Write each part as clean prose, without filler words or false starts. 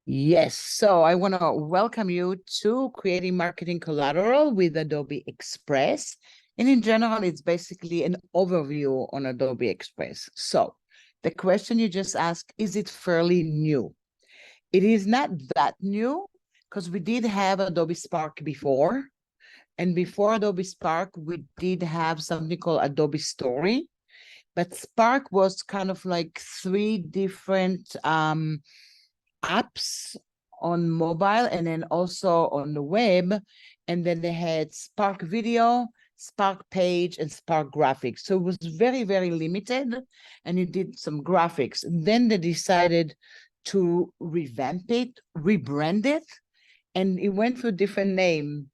Yes, so I want to welcome you to Creating Marketing Collateral with Adobe Express. And in general, it's basically an overview on Adobe Express. So the question you just asked, is it fairly new? It is not that new because we did have Adobe Spark before. And before Adobe Spark, we did have something called Adobe Story. But Spark was kind of like three different apps on mobile and then also on the web. And then they had Spark Video, Spark Page, and Spark Graphics. So it was very, very limited. And it did some graphics. Then they decided to revamp it, rebrand it, and it went through different names.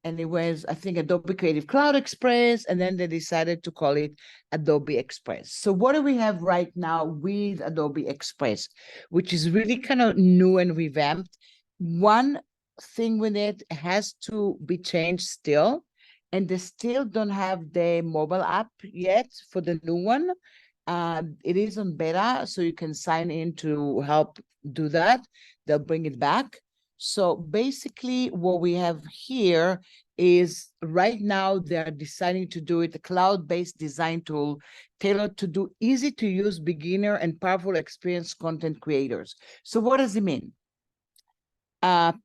And it was, I think, Adobe Creative Cloud Express, and then they decided to call it Adobe Express. So what do we have right now with Adobe Express, which is really kind of new and revamped? One thing with it has to be changed still, and they still don't have the mobile app yet for the new one. It is on beta, so you can sign in to help do that. They'll bring it back. So basically what we have here is right now they're deciding to do it a cloud-based design tool tailored to do easy to use beginner and powerful experience content creators. So what does it mean?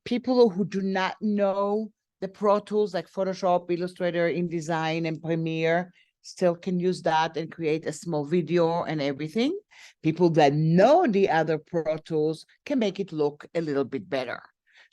People who do not know the Pro Tools like Photoshop, Illustrator, InDesign, and Premiere still can use that and create a small video and everything. People that know the other Pro Tools can make it look a little bit better.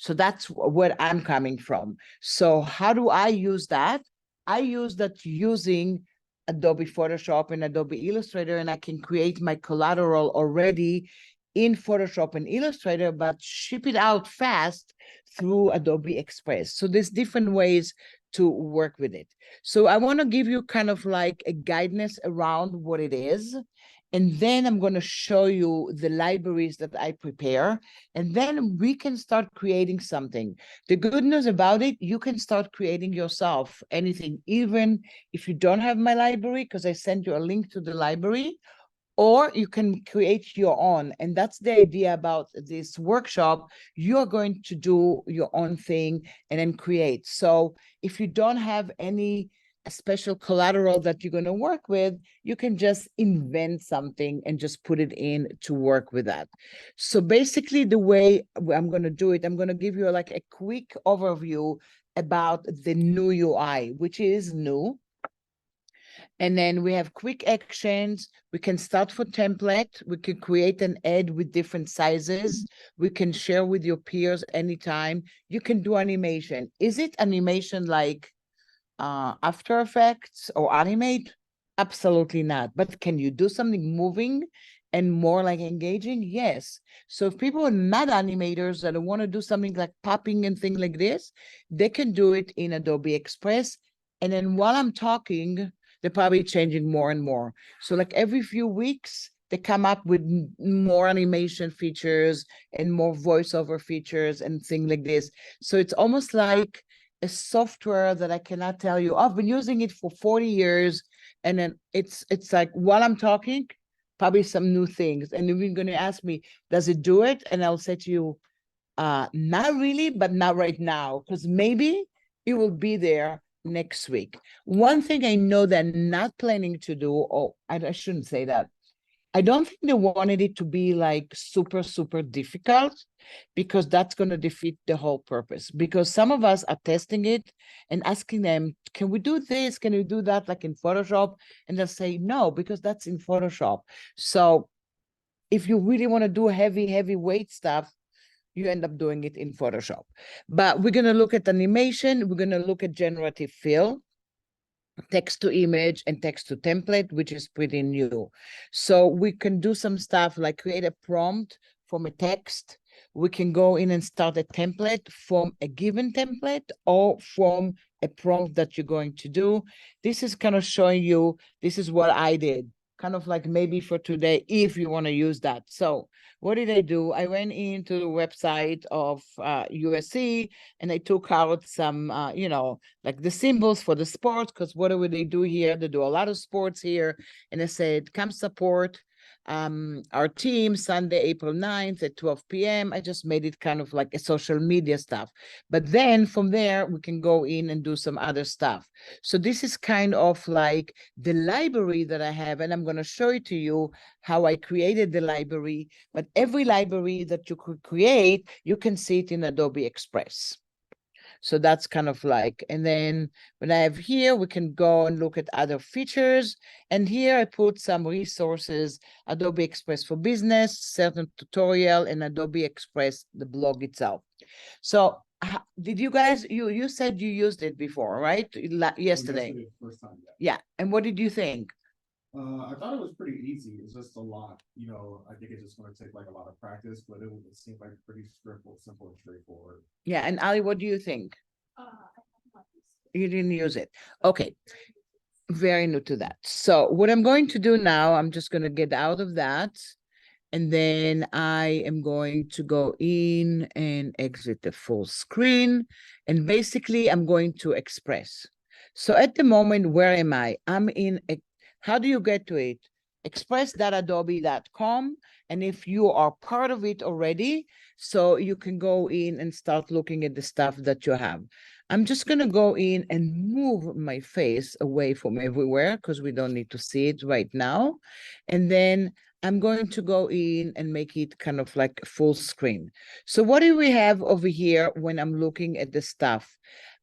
So that's where I'm coming from. So how do I use that? I use that using Adobe Photoshop and Adobe Illustrator, and I can create my collateral already in Photoshop and Illustrator, but ship it out fast through Adobe Express. So there's different ways to work with it. So I want to give you kind of like a guidance around what it is. And then I'm going to show you the libraries that I prepare. And then we can start creating something. The good news about it, you can start creating yourself anything, even if you don't have my library, because I sent you a link to the library, or you can create your own. And that's the idea about this workshop. You're going to do your own thing and then create. So if you don't have any special collateral that you're going to work with, you can just invent something and just put it in to work with that. So basically the way I'm going to do it, I'm going to give you like a quick overview about the new UI, which is new. And then we have quick actions. We can start for template. We can create an ad with different sizes. We can share with your peers anytime. You can do animation. Is it animation like After Effects or Animate? Absolutely not. But can you do something moving and more like engaging? Yes. So if people are not animators that want to do something like popping and things like this, they can do it in Adobe Express. And then while I'm talking, they're probably changing more and more. So like every few weeks, they come up with more animation features and more voiceover features and things like this. So it's almost like a software that I cannot tell you. I've been using it for 40 years. And then it's like while I'm talking, probably some new things. And you're going to ask me, does it do it? And I'll say to you, not really, but not right now, because maybe it will be there next week. One thing I know they're not planning to do, oh, I shouldn't say that. I don't think they wanted it to be like super, super difficult, because that's going to defeat the whole purpose. Because some of us are testing it and asking them, can we do this? Can we do that like in Photoshop? And they'll say no, because that's in Photoshop. So if you really want to do heavy weight stuff, you end up doing it in Photoshop. But we're going to look at animation. We're going to look at generative fill, text to image, and text to template, which is pretty new. So we can do some stuff like create a prompt from a text. We can go in and start a template from a given template or from a prompt that you're going to do. This is kind of showing you, this is what I did, kind of like maybe for today, if you want to use that. So what did I do? I went into the website of USC and I took out some, like the symbols for the sports, because what do they do here? They do a lot of sports here. And I said, come support our team Sunday, April 9th at 12 p.m. I just made it kind of like a social media stuff. But then from there, we can go in and do some other stuff. So this is kind of like the library that I have, and I'm going to show it to you how I created the library. But every library that you could create, you can see it in Adobe Express. So that's kind of like, and then when I have here, we can go and look at other features. And here I put some resources, Adobe Express for Business, certain tutorial, and Adobe Express, the blog itself. So did you guys, you said you used it before, right? Yesterday. First time, yeah. Yeah. And what did you think? I thought it was pretty easy. It's just a lot, I think it's just going to take like a lot of practice, but it seemed like pretty simple and straightforward. Yeah. And Ali, what do you think? You didn't use it. Okay. Very new to that. So what I'm going to do now, I'm just going to get out of that. And then I am going to go in and exit the full screen. And basically, I'm going to Express. So at the moment, where am I? I'm in, how do you get to it? express.adobe.com. And if you are part of it already, so you can go in and start looking at the stuff that you have. I'm just going to go in and move my face away from everywhere because we don't need to see it right now. And then I'm going to go in and make it kind of like full screen. So what do we have over here when I'm looking at the stuff?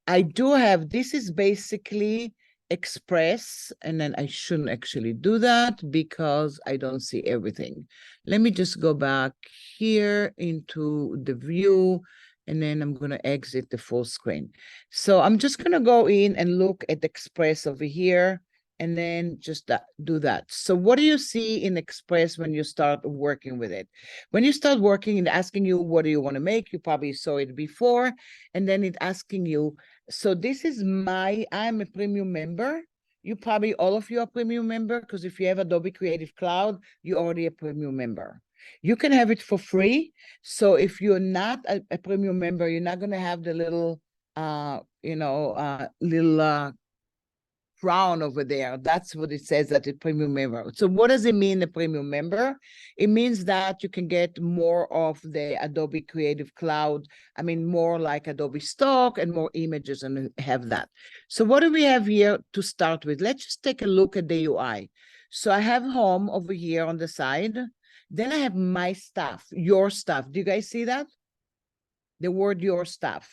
I do have, this is basically Express, and then I shouldn't actually do that because I don't see everything. Let me just go back here into the view, and then I'm going to exit the full screen. So I'm just going to go in and look at Express over here, and then just do that. So what do you see in Express when you start working with it? When you start working and asking you, what do you want to make? You probably saw it before, and then it asking you, so this is I'm a premium member. You probably, all of you are premium member, because if you have Adobe Creative Cloud, you're already a premium member. You can have it for free. So if you're not a premium member, you're not going to have the little, crown over there. That's what it says, that it's premium member. So what does it mean, a premium member? It means that you can get more of the Adobe Creative Cloud. I mean, more like Adobe Stock and more images, and have that. So what do we have here to start with? Let's just take a look at the UI. So I have home over here on the side. Then I have my stuff, your stuff. Do you guys see that? The word your stuff.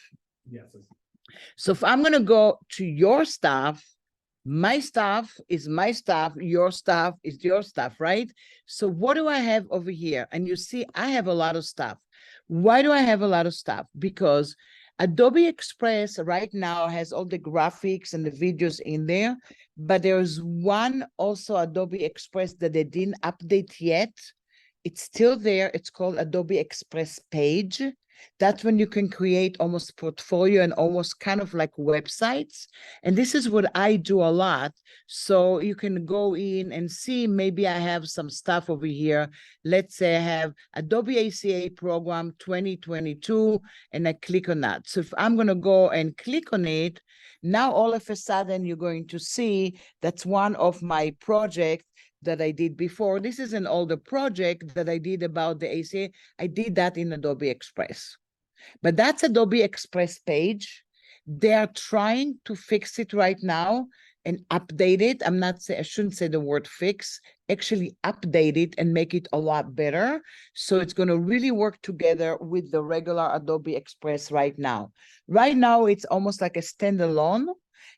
Yes. So if I'm going to go to your stuff, my stuff is my stuff, your stuff is your stuff, right? So what do I have over here? And you see, I have a lot of stuff. Why do I have a lot of stuff? Because Adobe Express right now has all the graphics and the videos in there, but there's one also Adobe Express that they didn't update yet. It's still there. It's called Adobe Express Page. That's when you can create almost portfolio and almost kind of like websites. And this is what I do a lot. So you can go in and see, maybe I have some stuff over here. Let's say I have Adobe ACA program 2022, and I click on that. So if I'm going to go and click on it, now all of a sudden you're going to see that's one of my projects that I did before. This is an older project that I did about the ACA. I did that in Adobe Express. But that's Adobe Express page. They are trying to fix it right now and update it. I shouldn't say the word fix, actually update it and make it a lot better. So it's going to really work together with the regular Adobe Express right now. Right now, it's almost like a standalone.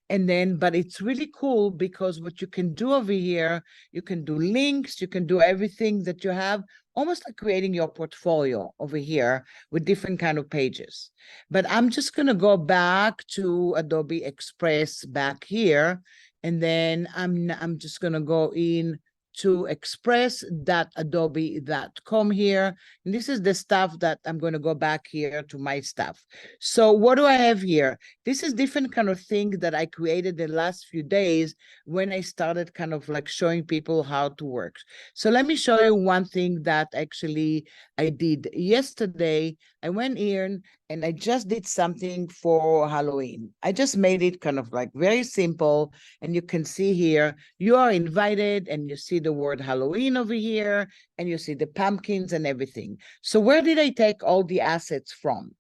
And then, but it's really cool because what you can do over here, you can do links, you can do everything that you have, almost like creating your portfolio over here with different kind of pages. But I'm just going to go back to Adobe Express back here. And then I'm just going to go in to express.adobe.com here. And this is the stuff that I'm going to go back here to my stuff. So what do I have here? This is different kind of thing that I created the last few days when I started kind of like showing people how to work. So let me show you one thing that actually I did yesterday. I went in and I just did something for Halloween. I just made it kind of like very simple. And you can see here, you are invited, and you see the word Halloween over here, and you see the pumpkins and everything. So where did I take all the assets from?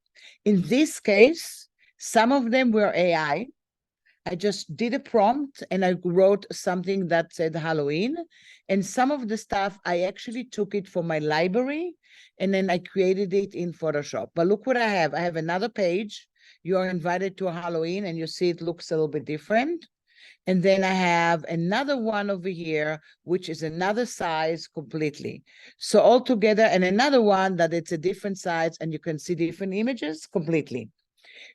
In this case, some of them were AI. I just did a prompt and I wrote something that said Halloween. And some of the stuff, I actually took it from my library and then I created it in Photoshop. But look what I have. I have another page. You are invited to a Halloween, and you see it looks a little bit different. And then I have another one over here, which is another size completely. So all together, and another one that it's a different size, and you can see different images completely.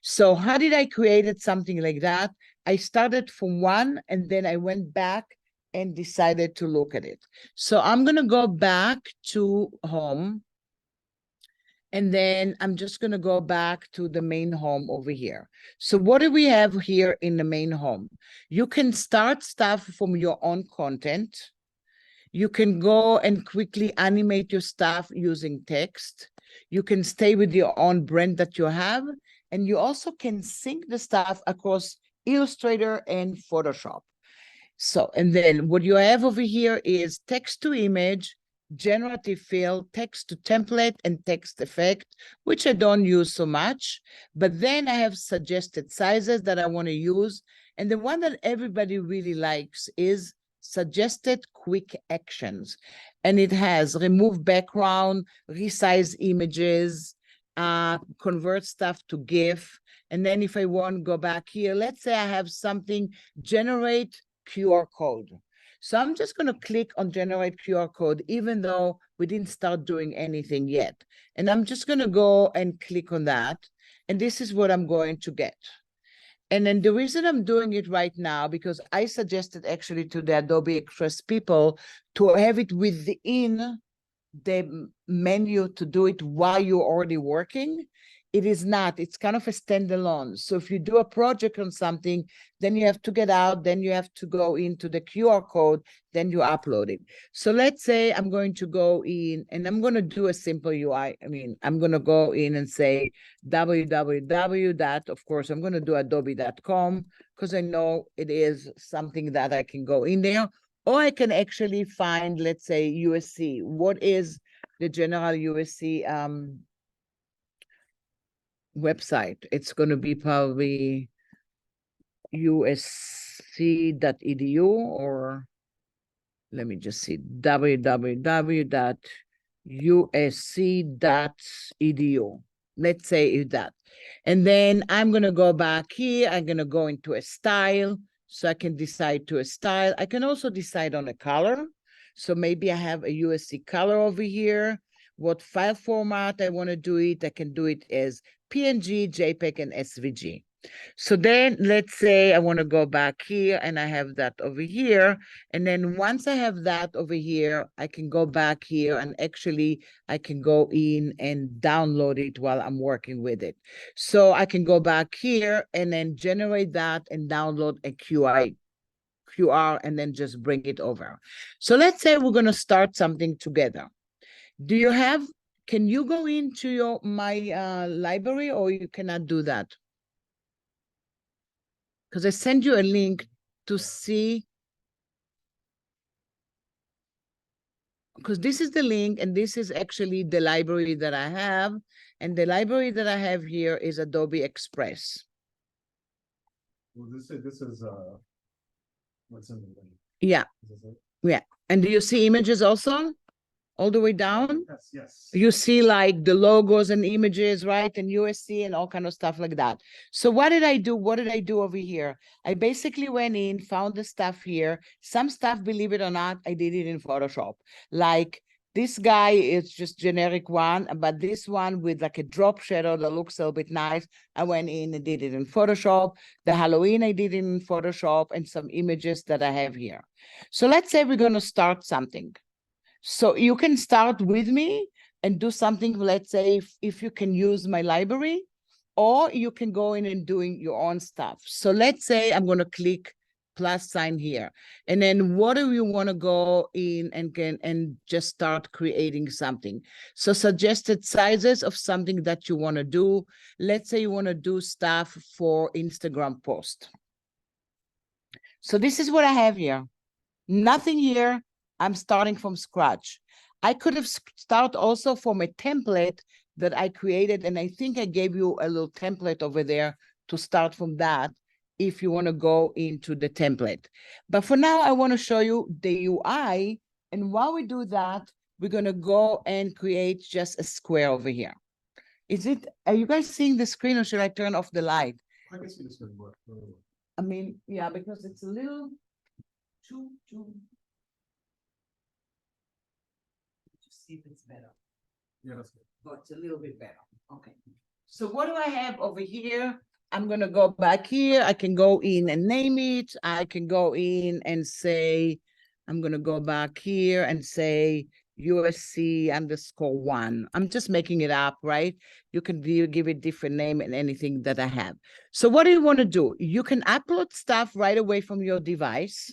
So how did I create something like that? I started from one, and then I went back and decided to look at it. So I'm going to go back to home. And then I'm just going to go back to the main home over here. So what do we have here in the main home? You can start stuff from your own content. You can go and quickly animate your stuff using text. You can stay with your own brand that you have. And you also can sync the stuff across Illustrator and Photoshop. So, and then what you have over here is text to image, generative fill, text to template, and text effect, which I don't use so much. But then I have suggested sizes that I want to use. And the one that everybody really likes is suggested quick actions. And it has remove background, resize images, convert stuff to GIF. And then if I want to go back here, let's say I have something, generate QR code. So I'm just going to click on generate QR code, even though we didn't start doing anything yet. And I'm just going to go and click on that. And this is what I'm going to get. And then the reason I'm doing it right now, because I suggested actually to the Adobe Express people to have it within the menu to do it while you're already working. It is not. It's kind of a standalone. So if you do a project on something, then you have to get out, then you have to go into the QR code, then you upload it. So let's say I'm going to go in and I'm going to do a simple UI. I mean, I'm going to go in and say www. Of course, I'm going to do adobe.com because I know it is something that I can go in there. Or I can actually find, let's say, USC. What is the general USC website? It's going to be probably usc.edu, or let me just see, www.usc.edu. Let's say that. And then I'm going to go back here. I'm going to go into a style. So I can decide to a style. I can also decide on a color. So maybe I have a USC color over here. What file format I want to do it. I can do it as PNG, JPEG, and SVG. So then let's say I want to go back here and I have that over here. And then once I have that over here, I can go back here and actually I can go in and download it while I'm working with it. So I can go back here and then generate that and download a QR and then just bring it over. So let's say we're going to start something together. Do you have, can you go into my library, or you cannot do that? Because I send you a link to see, because this is the link and this is actually the library that I have. And the library that I have here is Adobe Express. Well, this is what's in the link. Yeah. Yeah. And do you see images also? All the way down? Yes, yes. You see like the logos and images, right? And USC and all kind of stuff like that. So what did I do? What did I do over here? I basically went in, found the stuff here. Some stuff, believe it or not, I did it in Photoshop. Like this guy is just generic one, but this one with like a drop shadow that looks a little bit nice, I went in and did it in Photoshop. The Halloween, I did it in Photoshop, and some images that I have here. So let's say we're going to start something. So you can start with me and do something, let's say, if you can use my library, or you can go in and doing your own stuff. So let's say I'm going to click plus sign here. And then what do you want to go in and just start creating something? So suggested sizes of something that you want to do. Let's say you want to do stuff for Instagram post. So this is what I have here. Nothing here. I'm starting from scratch. I could have started also from a template that I created, and I think I gave you a little template over there to start from that if you want to go into the template. But for now, I want to show you the UI, and while we do that, we're going to go and create just a square over here. Are you guys seeing the screen, or should I turn off the light? I can see the screen. I mean, yeah, because it's a little too. Just see if it's better. Yeah, that's good. Oh, it's a little bit better. Okay. So what do I have over here? I'm going to go back here. I can go in and name it. I can go in and say, I'm going to go back here and say USC_1. I'm just making it up, right? You can give it different name and anything that I have. So what do you want to do? You can upload stuff right away from your device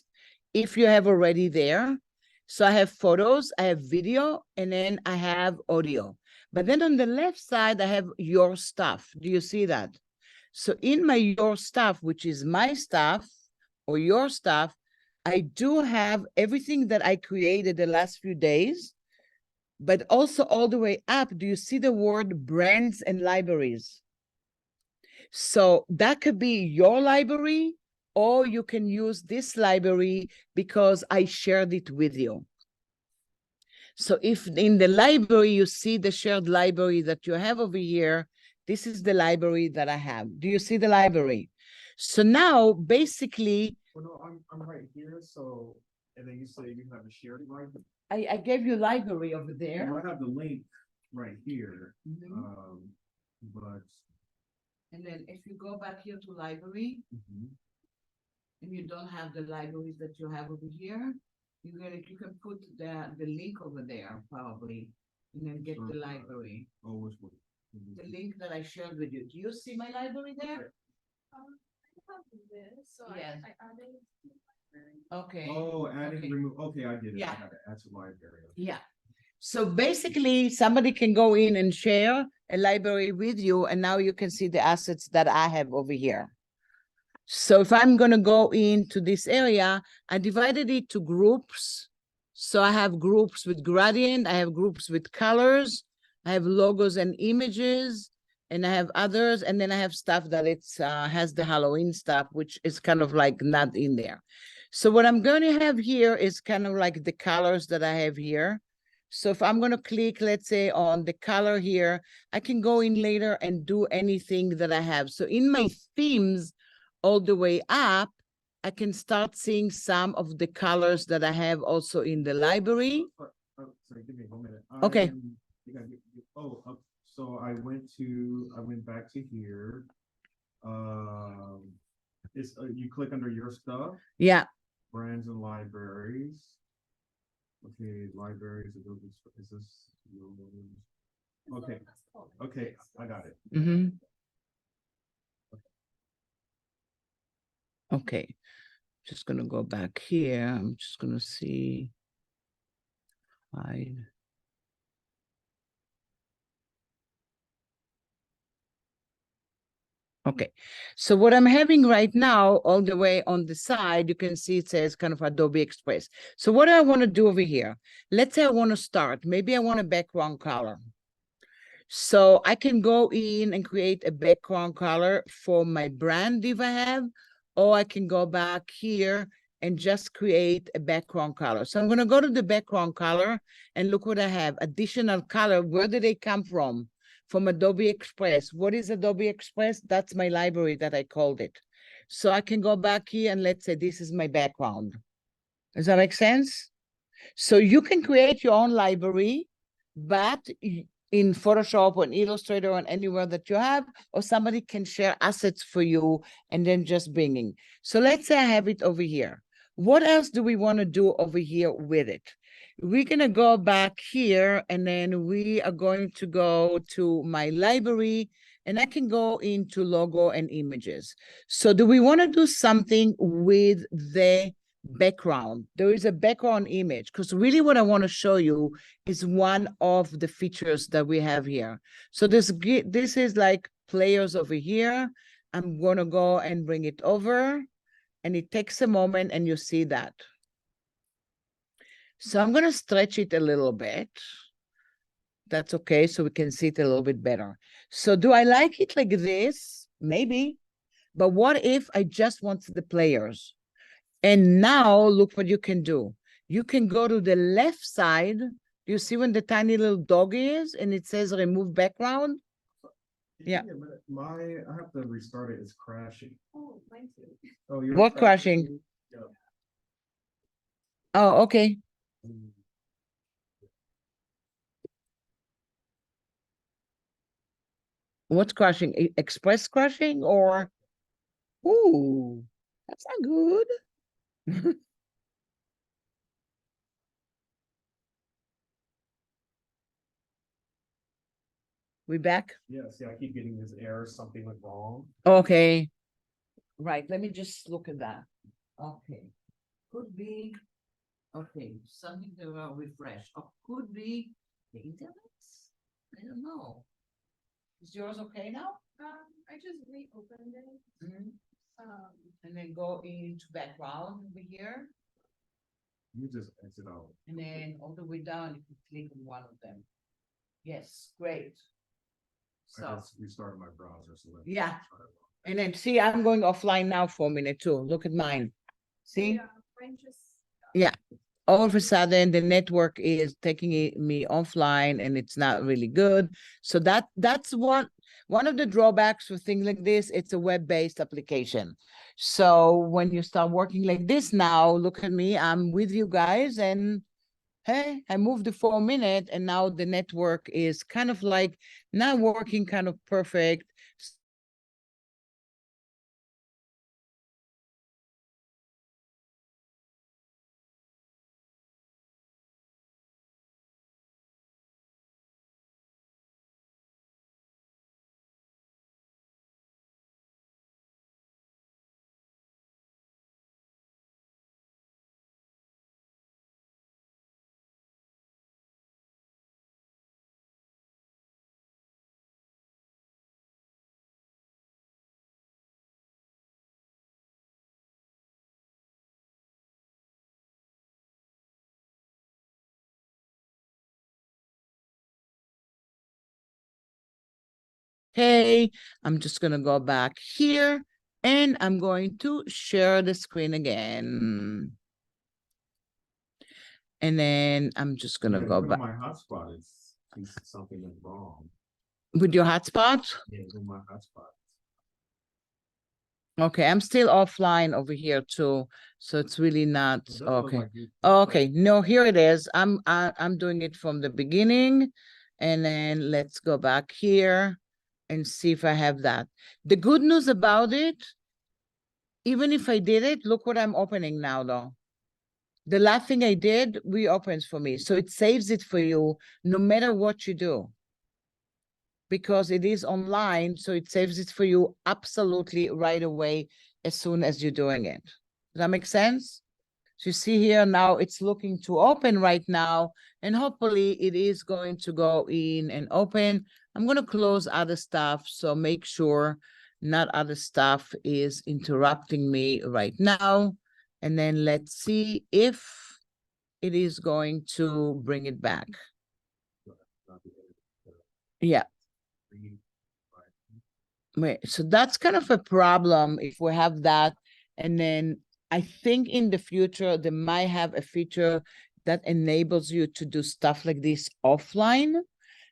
if you have already there. So I have photos, I have video, and then I have audio. But then on the left side, I have your stuff. Do you see that? So in my your stuff, which is my stuff or your stuff, I do have everything that I created the last few days, but also all the way up. Do you see the word brands and libraries? So that could be your library, or you can use this library because I shared it with you. So if in the library, you see the shared library that you have over here, this is the library that I have. Do you see the library? So now, basically... Well, no, I'm right here, so, and then you say you have a shared library? I gave you library over there. Well, I have the link right here, but... And then if you go back here to library, and you don't have the libraries that you have over here, you can put the link over there probably, and then get the library. Oh, which one? The link that I shared with you. Do you see my library there? I have this, so Yes. I added. Okay. Oh, adding, Okay. remove, okay, I did it. Yeah. I got it. Add to library. Yeah. So basically, somebody can go in and share a library with you, and now you can see the assets that I have over here. So if I'm going to go into this area, I divided it to groups. So I have groups with gradient, I have groups with colors, I have logos and images, and I have others, and then I have stuff that it's has the Halloween stuff, which is kind of like not in there. So what I'm going to have here is kind of like the colors that I have here. So if I'm going to click, let's say, on the color here, I can go in later and do anything that I have. So in my themes, all the way up, I can start seeing some of the colors that I have also in the library. Sorry, give me 1 minute. Okay. So I went back to here. You click under your stuff. Yeah. Brands and libraries. Okay, libraries. Is this? Okay. Okay, I got it. Okay, just gonna go back here. I'm just gonna see. Hide. Okay, so what I'm having right now, all the way on the side, you can see it says kind of Adobe Express. So what do I want to do over here? Let's say I want to start. Maybe I want a background color. So I can go in and create a background color for my brand if I have, or I can go back here and just create a background color. So I'm going to go to the background color and look what I have. Additional color. Where did they come from? From Adobe Express. What is Adobe Express? That's my library that I called it. So I can go back here and let's say this is my background. Does that make sense? So you can create your own library, but in Photoshop or in Illustrator or anywhere that you have, or somebody can share assets for you and then just bringing. So let's say I have it over here. What else do we want to do over here with it? we're gonna go back here and then we are going to go to my library and I can go into logo and images. So do we want to do something with the background? There is a background image because really what I want to show you is one of the features that we have here. So this is like players over here. I'm going to go and bring it over and it takes a moment and you see that. So I'm going to stretch it a little bit. That's okay, so we can see it a little bit better. So do I like it like this? Maybe. But what if I just want the players? And now look what you can do. You can go to the left side. You see when the tiny little dog is and it says remove background? Yeah. I have to restart it. It's crashing. Oh, mine too. Oh, you're What crashing? Yeah. Oh, okay. What's crashing? Express crashing or? Ooh, that's not good. We back? Yes, yeah, I keep getting this error, something went wrong. Okay. Right, let me just look at that. Okay. Could be, okay, something that will refresh. Or could be the internet? I don't know. Is yours okay now? I just reopened it. Mhm. Um, And then go into background over here. You just exit out. And then all the way down, you can click on one of them. Yes, great. I So, just restarted my browser, so let me yeah. try it. And then see, I'm going offline now for a minute too. Look at mine. See? yeah, mine just. Yeah. All of a sudden the network is taking me offline and it's not really good. So that's one of the drawbacks for things like this. It's a web-based application. So when you start working like this now, look at me, I'm with you guys and hey, I moved the 4 minute and now the network is kind of like not working kind of perfect. Okay, I'm just gonna go back here and I'm going to share the screen again. And then I'm just gonna go back My hotspot is something went wrong. with your hotspot. Yeah, with my hotspot. Okay, I'm still offline over here too, so it's really not It doesn't look okay. like you- Okay, no, here it is. I'm doing it from the beginning, and then let's go back here and see if I have that. The good news about it, even if I did it, look what I'm opening now though. The last thing I did reopens for me, so it saves it for you no matter what you do. Because it is online, so it saves it for you absolutely right away as soon as you're doing it. Does that make sense? So you see here now it's looking to open right now, and hopefully it is going to go in and open. I'm going to close other stuff, so make sure not other stuff is interrupting me right now. And then let's see if it is going to bring it back. Yeah. Wait, so that's kind of a problem if we have that. And then I think in the future, they might have a feature that enables you to do stuff like this offline.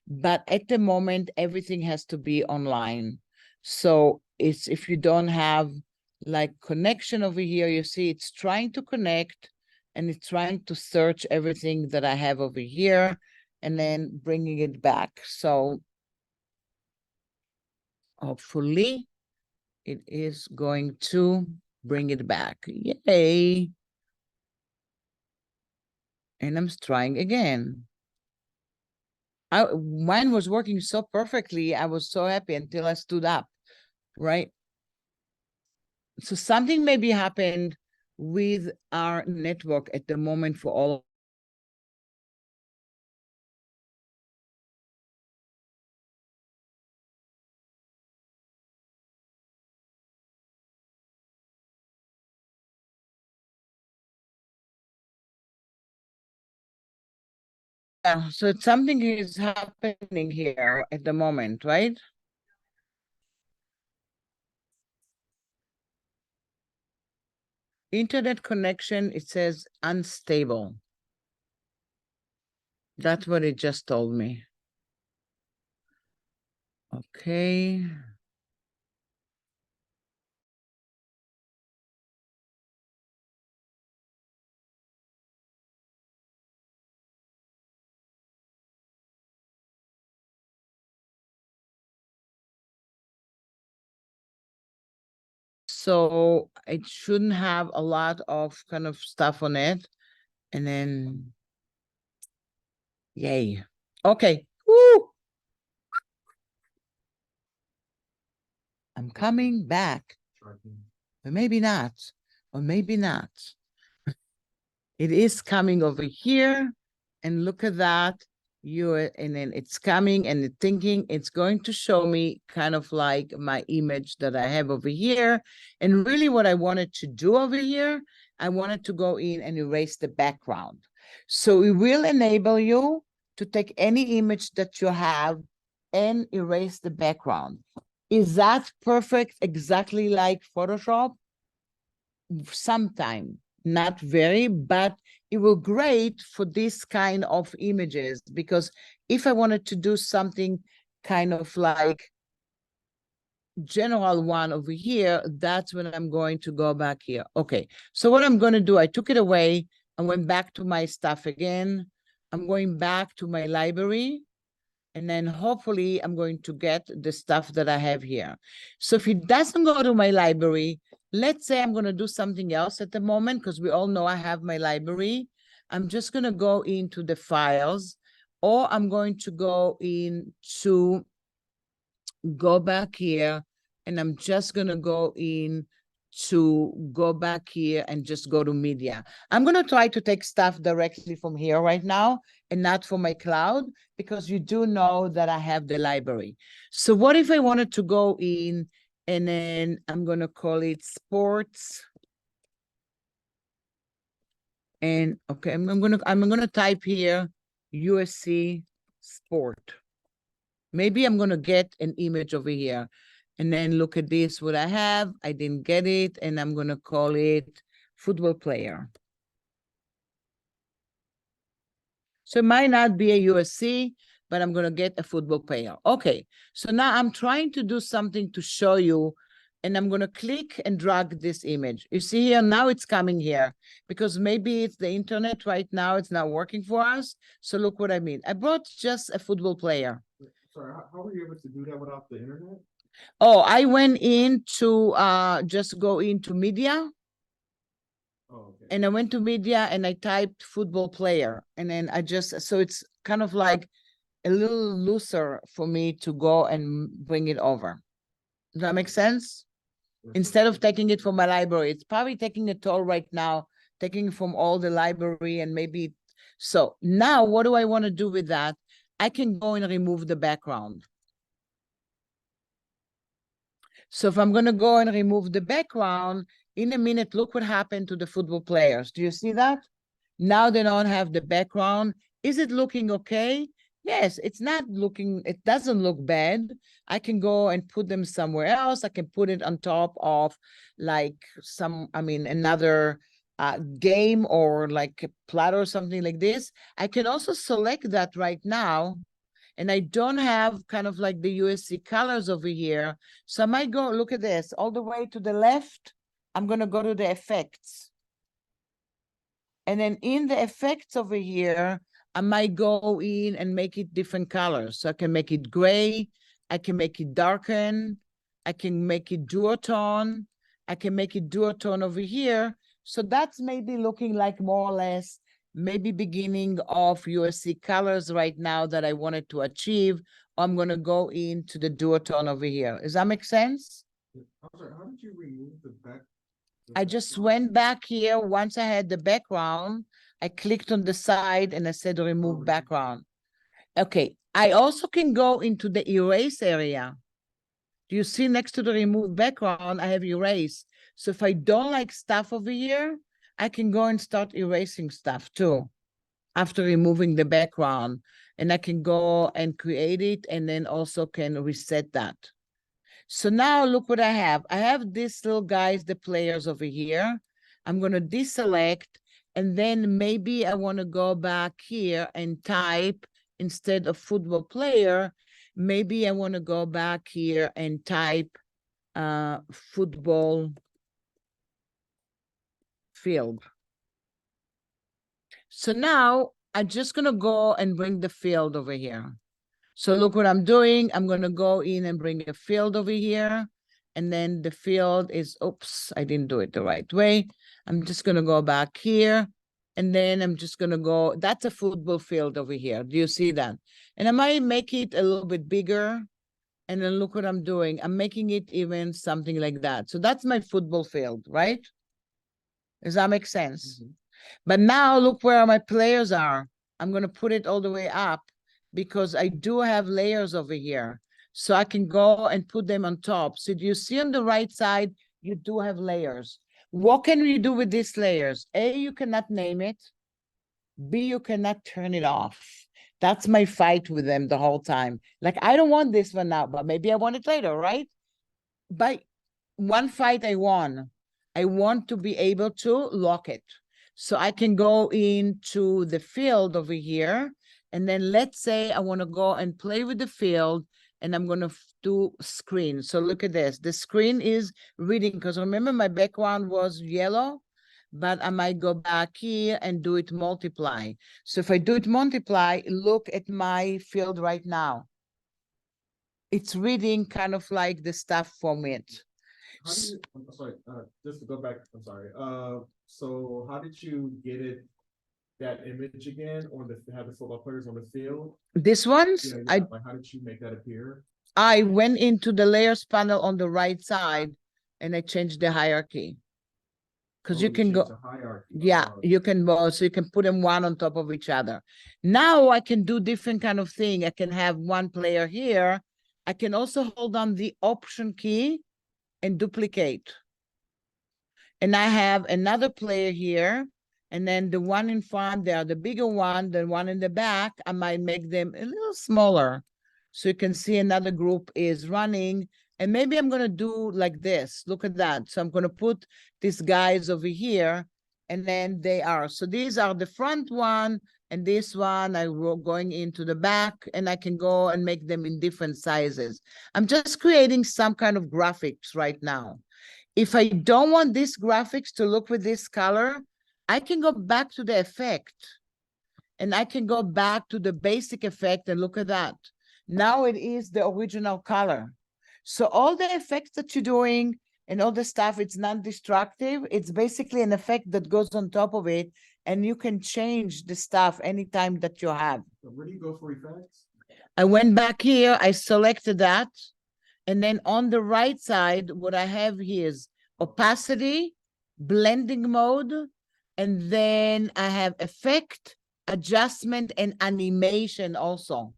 But at the moment, everything has to be online. So it's if you don't have like connection over here, you see it's trying to connect and it's trying to search everything that I have over here and then bringing it back. So hopefully it is going to bring it back. Yay. And I'm trying again. Mine was working so perfectly. I was so happy until I stood up, right? So something maybe happened with our network at the moment for all. Yeah, so something is happening here at the moment, right? Internet connection, it says unstable. That's what it just told me. Okay. So it shouldn't have a lot of kind of stuff on it. And then, yay. Okay. Woo! I'm coming back. But maybe not. Or maybe not. It is coming over here. And look at that. And then it's coming and it's thinking it's going to show me kind of like my image that I have over here. And really what I wanted to do over here, I wanted to go in and erase the background. So it will enable you to take any image that you have and erase the background. Is that perfect exactly like Photoshop? Sometime, not very, but it will great for this kind of images, because if I wanted to do something kind of like general one over here, that's when I'm going to go back here. Okay, so what I'm going to do, I took it away. I went back to my stuff again. I'm going back to my library. And then hopefully I'm going to get the stuff that I have here. So if it doesn't go to my library, let's say I'm going to do something else at the moment, because we all know I have my library. I'm just going to go into the files, or I'm going to go go back here, and I'm just going to go back here and just go to media. I'm going to try to take stuff directly from here right now and not from my cloud, because you do know that I have the library. So what if I wanted to go in and then I'm going to call it sports. And okay, I'm going to type here USC sport. Maybe I'm going to get an image over here. And then look at this, what I have. I didn't get it, and I'm going to call it football player. So it might not be a USC, but I'm going to get a football player. Okay, so now I'm trying to do something to show you, and I'm going to click and drag this image. You see here, now it's coming here, because maybe it's the internet right now. It's not working for us. So look what I mean. I brought just a football player. Sorry, how were you able to do that without the internet? Oh, I went into just go into media. Oh, okay. And I went to media and I typed football player. And then so it's kind of like a little looser for me to go and bring it over. Does that make sense? Instead of taking it from my library, it's probably taking a toll right now, taking from all the library and maybe. So now what do I want to do with that? I can go and remove the background. So if I'm going to go and remove the background, in a minute, look what happened to the football players. Do you see that? Now they don't have the background. Is it looking okay? Yes, it's not looking, it doesn't look bad. I can go and put them somewhere else. I can put it on top of like another game, or like a platter or something like this. I can also select that right now, and I don't have kind of like the USC colors over here. So I might go, look at this, all the way to the left. I'm going to go to the effects. And then in the effects over here, I might go in and make it different colors. So I can make it gray. I can make it darken. I can make it duotone. I can make it duotone over here. So that's maybe looking like more or less maybe beginning of USC colors right now that I wanted to achieve. I'm gonna go into the duotone over here. Does that make sense? I'm sorry, how did you remove the back? I just went back here. Once I had the background, I clicked on the side and I said remove background. Okay, I also can go into the erase area. Do you see next to the remove background, I have erase. So if I don't like stuff over here, I can go and start erasing stuff too after removing the background. And I can go and create it and then also can reset that. So now look what I have. I have these little guys, the players over here. I'm going to deselect, and then maybe I want to go back here and type instead of football player. Maybe I want to go back here and type football field. So now I'm just going to go and bring the field over here. So look what I'm doing. I'm going to go in and bring a field over here. And then the field is, oops, I didn't do it the right way. I'm just going to go back here. And then I'm just going to go, that's a football field over here. Do you see that? And I might make it a little bit bigger. And then look what I'm doing. I'm making it even something like that. So that's my football field, right? Does that make sense? Mm-hmm. But now look where my players are. I'm going to put it all the way up because I do have layers over here. So I can go and put them on top. So do you see on the right side, you do have layers. What can we do with these layers? A, you cannot name it. B, you cannot turn it off. That's my fight with them the whole time. Like, I don't want this one now, but maybe I want it later, right? By one fight I won. I want to be able to lock it. So I can go into the field over here. And then let's say I want to go and play with the field and I'm going to do screen. So look at this. The screen is reading because remember my background was yellow, but I might go back here and do it multiply. So if I do it multiply, look at my field right now. It's reading kind of like the stuff from it. How do you, I'm sorry, just to go back, I'm sorry. So how did you get it, that image again, or have the football players on the field? This one's, like how did you make that appear? I went into the layers panel on the right side and I changed the hierarchy. Because you can go, yeah, you can go, so you can put them one on top of each other. Now I can do different kind of thing. I can have one player here. I can also hold on the Option key and duplicate. And I have another player here. And then the one in front, they are the bigger one, the one in the back, I might make them a little smaller. So you can see another group is running. And maybe I'm going to do like this. Look at that. So I'm going to put these guys over here. And then they are. So these are the front one. And this one, I'm going into the back. And I can go and make them in different sizes. I'm just creating some kind of graphics right now. If I don't want these graphics to look with this color, I can go back to the effect. And I can go back to the basic effect and look at that. Now it is the original color. So all the effects that you're doing and all the stuff, it's non-destructive. It's basically an effect that goes on top of it. And you can change the stuff anytime that you have. So where do you go for effects? I went back here, I selected that. And then on the right side, what I have here is opacity, blending mode, and then I have effect, adjustment, and animation also.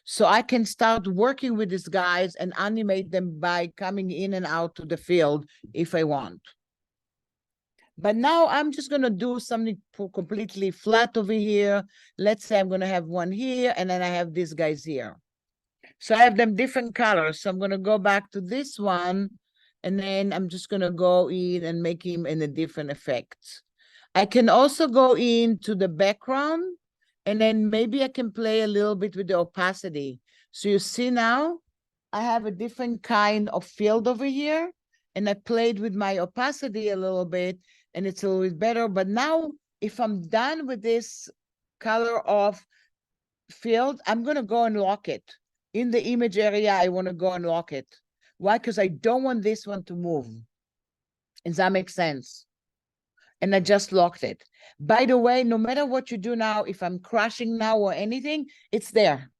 So I can start working with these guys and animate them by coming in and out to the field if I want. But now I'm just going to do something completely flat over here. Let's say I'm going to have one here, and then I have these guys here. So I have them different colors. So I'm going to go back to this one, and then I'm just going to go in and make him in a different effect. I can also go into the background, and then maybe I can play a little bit with the opacity. So you see now, I have a different kind of field over here, and I played with my opacity a little bit, and it's a little bit better. But now, if I'm done with this color of field, I'm going to go and lock it. In the image area, I want to go and lock it. Why? Because I don't want this one to move. Does that make sense? and I just locked it. By the way, no matter what you do now, if I'm crashing now or anything, it's there.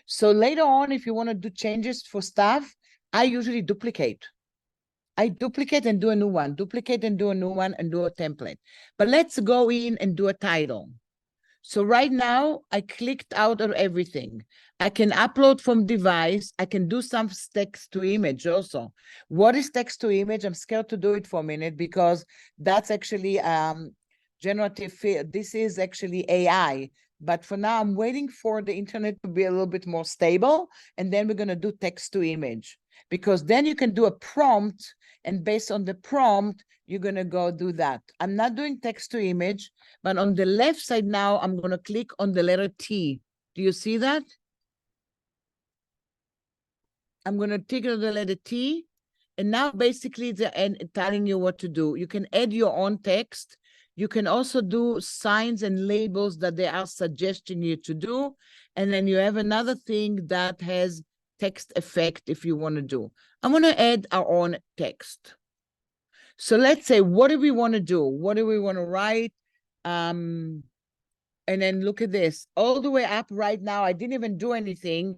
So later on, if you want to do changes for stuff, I usually duplicate. I duplicate and do a new one, duplicate and do a new one, and do a template. But let's go in and do a title. So right now, I clicked out of everything. I can upload from device. I can do some text to image also. What is text to image? I'm scared to do it for a minute because that's actually generative. This is actually AI. But for now, I'm waiting for the internet to be a little bit more stable. And then we're going to do text to image, because then you can do a prompt. And based on the prompt, you're going to go do that. I'm not doing text to image, but on the left side now, I'm going to click on the letter T. Do you see that? I'm going to tick on the letter T. And now basically it's telling you what to do. You can add your own text. You can also do signs and labels that they are suggesting you to do. And then you have another thing that has text effect if you want to do. I'm going to add our own text. So let's say, what do we want to do? What do we want to write? And then look at this. All the way up right now, I didn't even do anything.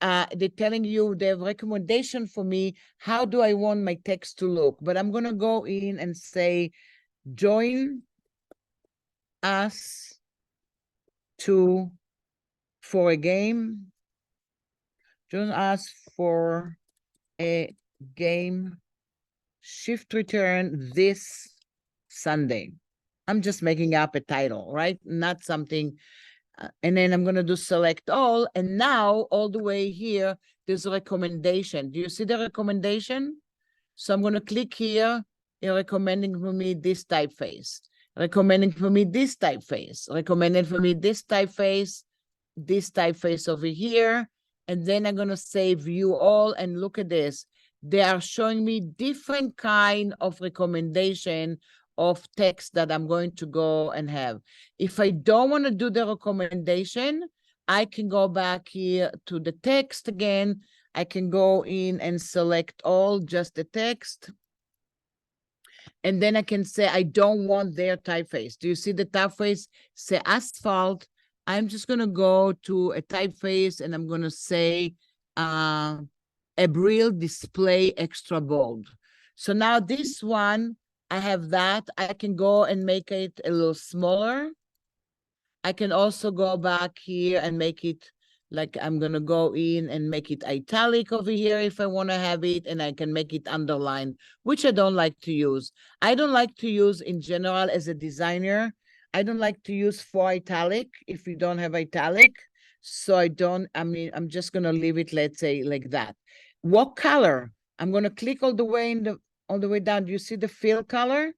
They're telling you the recommendation for me. How do I want my text to look? But I'm going to go in and say, join us for a game. Join us for a game. Shift return this Sunday. I'm just making up a title, right? Not something. And then I'm going to do select all. And now all the way here, there's a recommendation. Do you see the recommendation? So I'm going to click here. You're recommending for me this typeface. Recommending for me this typeface. Recommended for me this typeface over here. And then I'm going to say view all, and look at this. They are showing me different kind of recommendation of text that I'm going to go and have. If I don't want to do the recommendation, I can go back here to the text again. I can go in and select all, just the text. And then I can say, I don't want their typeface. Do you see the typeface? Say asphalt. I'm just going to go to a typeface and I'm going to say, a Braille display extra bold. So now this one, I have that. I can go and make it a little smaller. I can also go back here and make it like, I'm going to go in and make it italic over here if I want to have it, and I can make it underlined, which I don't like to use. I don't like to use in general as a designer. I don't like to use for italic if you don't have italic. So I'm just going to leave it, let's say, like that. What color? I'm going to click all the way down. Do you see the fill color?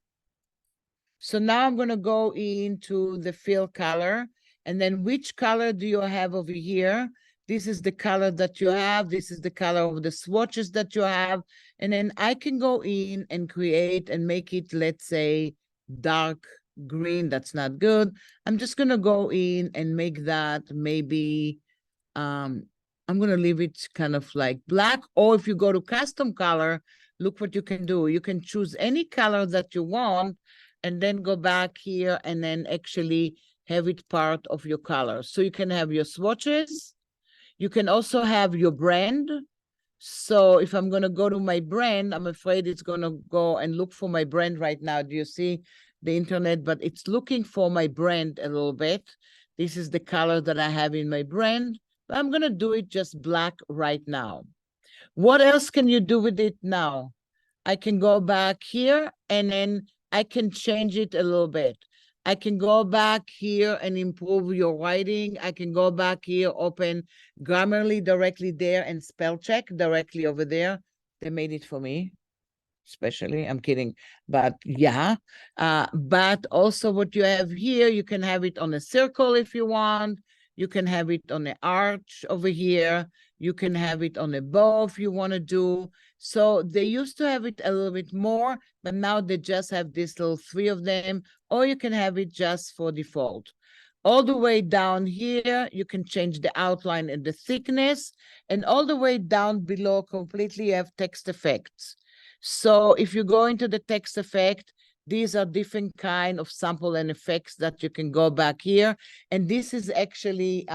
So now I'm going to go into the fill color. And then which color do you have over here? This is the color that you have. This is the color of the swatches that you have. And then I can go in and create and make it, let's say, dark green. That's not good. I'm just going to go in and make that maybe, I'm going to leave it kind of like black. Or if you go to custom color, look what you can do. You can choose any color that you want and then go back here and then actually have it part of your color. So you can have your swatches. You can also have your brand. So if I'm going to go to my brand, I'm afraid it's going to go and look for my brand right now. Do you see the internet? But it's looking for my brand a little bit. This is the color that I have in my brand. But I'm going to do it just black right now. What else can you do with it now? I can go back here and then I can change it a little bit. I can go back here and improve your writing. I can go back here, open Grammarly directly there and spell check directly over there. They made it for me, especially. I'm kidding. But yeah. But also what you have here, you can have it on a circle if you want. You can have it on an arch over here. You can have it on a bow if you want to do. So they used to have it a little bit more, but now they just have this little 3 of them, or you can have it just for default. All the way down here, you can change the outline and the thickness, and all the way down below completely you have text effects. So if you go into the text effect, These are different kind of sample and effects that you can go back here. And this is actually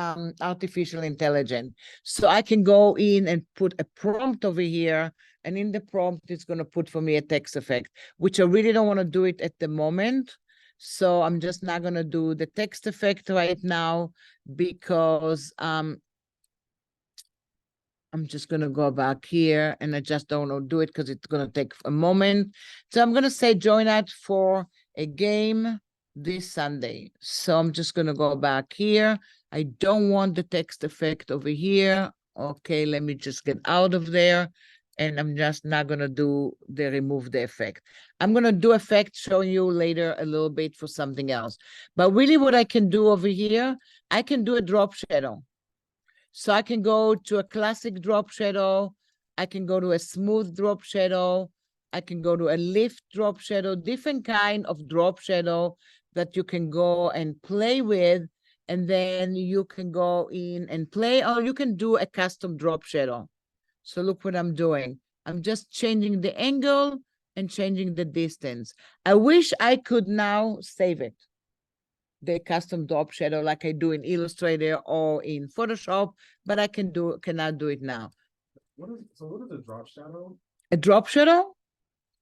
artificial intelligence. So I can go in and put a prompt over here. And in the prompt, it's going to put for me a text effect, which I really don't want to do it at the moment. So I'm just not going to do the text effect right now because I'm just going to go back here and I just don't want to do it because it's going to take a moment. So I'm going to say join us for a game this Sunday. So I'm just going to go back here. I don't want the text effect over here. Okay, let me just get out of there. And I'm just not going to do the remove the effect. I'm going to do effect showing you later a little bit for something else. But really what I can do over here, I can do a drop shadow. So I can go to a classic drop shadow. I can go to a smooth drop shadow. I can go to a lift drop shadow, different kind of drop shadow that you can go and play with. And then you can go in and play, or you can do a custom drop shadow. So look what I'm doing. I'm just changing the angle and changing the distance. I wish I could now save it, the custom drop shadow, like I do in Illustrator or in Photoshop, but I cannot do it now. What is a drop shadow? A drop shadow,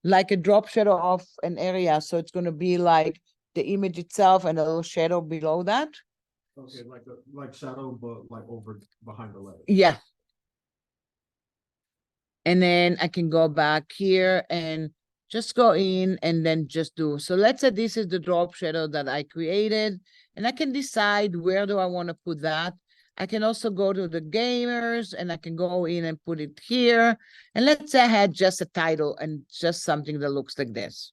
like a drop shadow of an area. So it's going to be like the image itself and a little shadow below that. Okay, like shadow, but like over behind the letter. Yeah. And then I can go back here and just go in and then just do. So let's say this is the drop shadow that I created, and I can decide where do I want to put that. I can also go to the gamers and I can go in and put it here. And let's say I had just a title and just something that looks like this.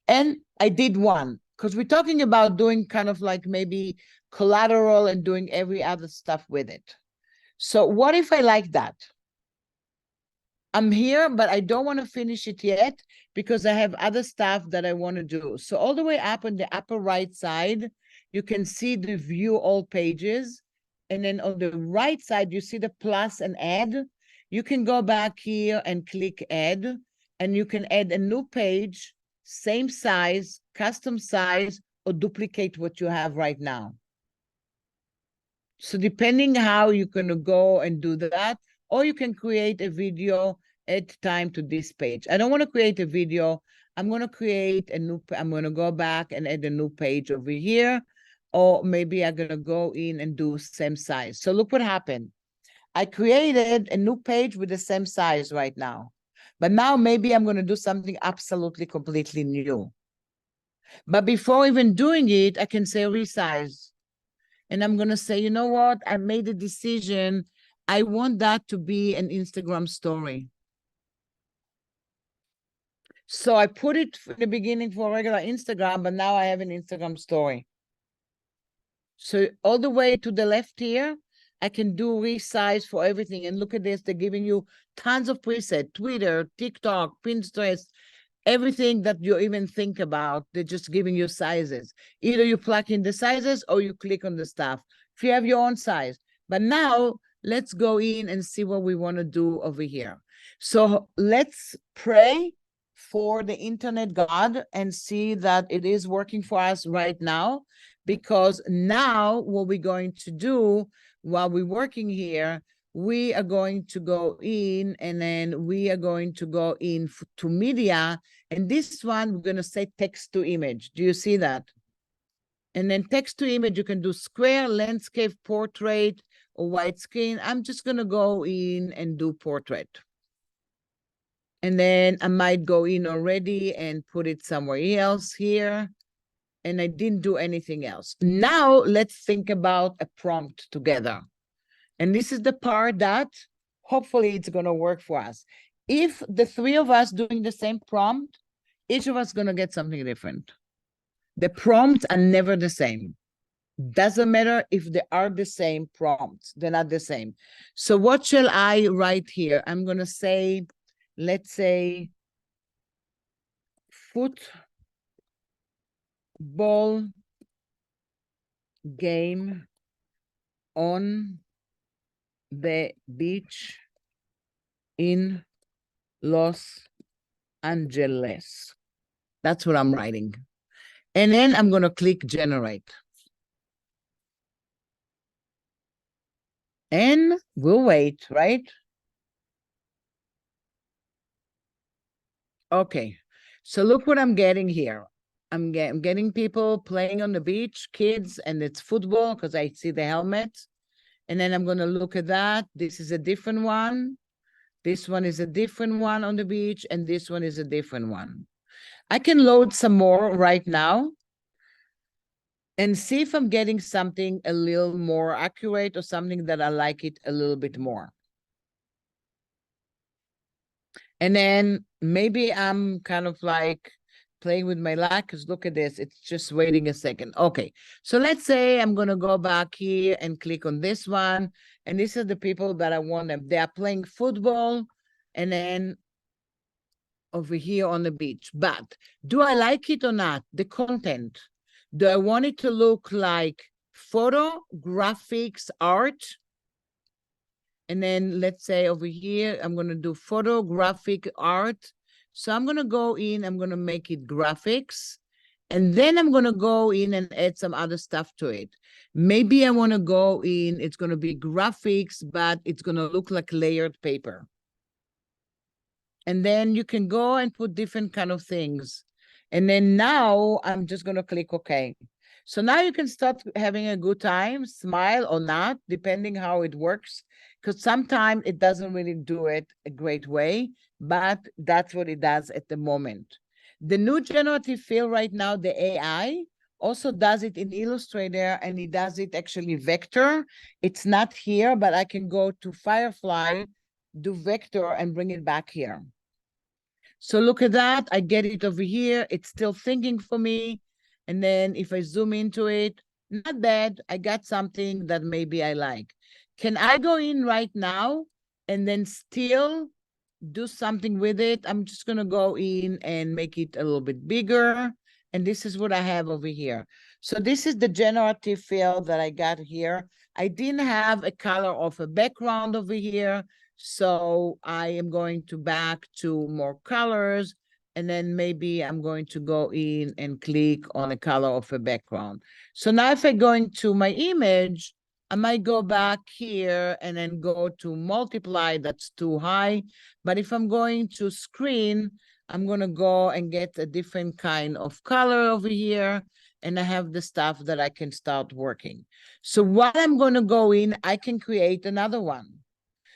And I did one because we're talking about doing kind of like maybe collateral and doing every other stuff with it. So what if I like that? I'm here, but I don't want to finish it yet because I have other stuff that I want to do. So all the way up on the upper right side, you can see the view all pages. And then on the right side, you see the plus and add. You can go back here and click add, and you can add a new page, same size, custom size, or duplicate what you have right now. So depending how you're going to go and do that, or you can create a video, add time to this page. I don't want to create a video. I'm going to create a new, I'm going to go back and add a new page over here. Or maybe I'm going to go in and do same size. So look what happened. I created a new page with the same size right now. But now maybe I'm going to do something absolutely completely new. But before even doing it, I can say resize. And I'm going to say, you know what? I made a decision. I want that to be an Instagram story. So I put it in the beginning for regular Instagram, but now I have an Instagram story. So all the way to the left here, I can do resize for everything. And look at this, they're giving you tons of presets, Twitter, TikTok, Pinterest, everything that you even think about, they're just giving you sizes. Either you plug in the sizes or you click on the stuff. If you have your own size. But now let's go in and see what we want to do over here. So let's pray for the internet God and see that it is working for us right now. Because now what we're going to do while we're working here, we are going to go in and then we are going to go in to media. And this one, we're going to say text to image. Do you see that? And then text to image, you can do square, landscape, portrait, or widescreen. I'm just going to go in and do portrait. And then I might go in already and put it somewhere else here. And I didn't do anything else. Now let's think about a prompt together. And this is the part that hopefully it's going to work for us. If the three of us doing the same prompt, each of us going to get something different. The prompts are never the same. Doesn't matter if they are the same prompts. They're not the same. So what shall I write here? I'm going to say, let's say, football game on the beach in Los Angeles. That's what I'm writing. And then I'm going to click generate. And we'll wait, right? Okay. So look what I'm getting here. I'm getting people playing on the beach, kids, and it's football because I see the helmet. And then I'm going to look at that. This is a different one. This one is a different one on the beach, and this one is a different one. I can load some more right now and see if I'm getting something a little more accurate or something that I like it a little bit more. And then maybe I'm kind of like playing with my luck, because look at this, it's just waiting a second. Okay, so let's say I'm going to go back here and click on this one. And these are the people that I want them. They are playing football and then over here on the beach. But do I like it or not? The content. Do I want it to look like photo, graphics, art? And then let's say over here, I'm going to do photographic art. So I'm going to go in, I'm going to make it graphics. And then I'm going to go in and add some other stuff to it. Maybe I want to go in, it's going to be graphics, but it's going to look like layered paper. And then you can go and put different kind of things. And then now I'm just going to click OK. So now you can start having a good time, smile or not, depending how it works. Because sometimes it doesn't really do it a great way, but that's what it does at the moment. The new generative fill right now, the AI, also does it in Illustrator, and it does it actually vector. It's not here, but I can go to Firefly, do vector, and bring it back here. So look at that. I get it over here. It's still thinking for me. And then if I zoom into it, not bad. I got something that maybe I like. Can I go in right now and then still do something with it? I'm just going to go in and make it a little bit bigger. And this is what I have over here. So this is the generative fill that I got here. I didn't have a color of a background over here. So I am going to back to more colors. And then maybe I'm going to go in and click on a color of a background. So now if I go into my image, I might go back here and then go to multiply. That's too high. But if I'm going to screen, I'm going to go and get a different kind of color over here. And I have the stuff that I can start working. So while I'm going to go in, I can create another one.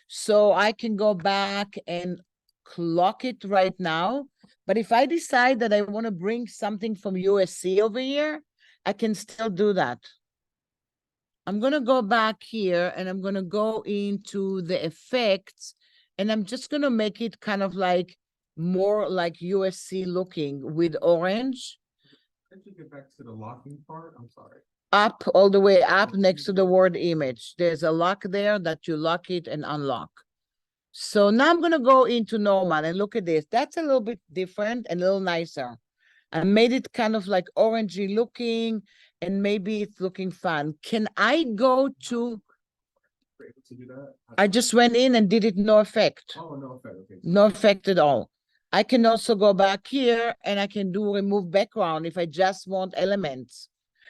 So I can go back and clock it right now. But if I decide that I want to bring something from USC over here, I can still do that. I'm going to go back here and I'm going to go into the effects, and I'm just going to make it kind of like more like USC looking with orange. Can't you get back to the locking part? I'm sorry. Up, all the way up next to the word image. There's a lock there that you lock it and unlock. So now I'm going to go into normal and look at this. That's a little bit different and a little nicer. I made it kind of like orangey looking, and maybe it's looking fun. Can I go to, To do that? I just went in and did it, no effect. Oh, no effect. Okay. No effect at all. I can also go back here and I can do remove background if I just want elements.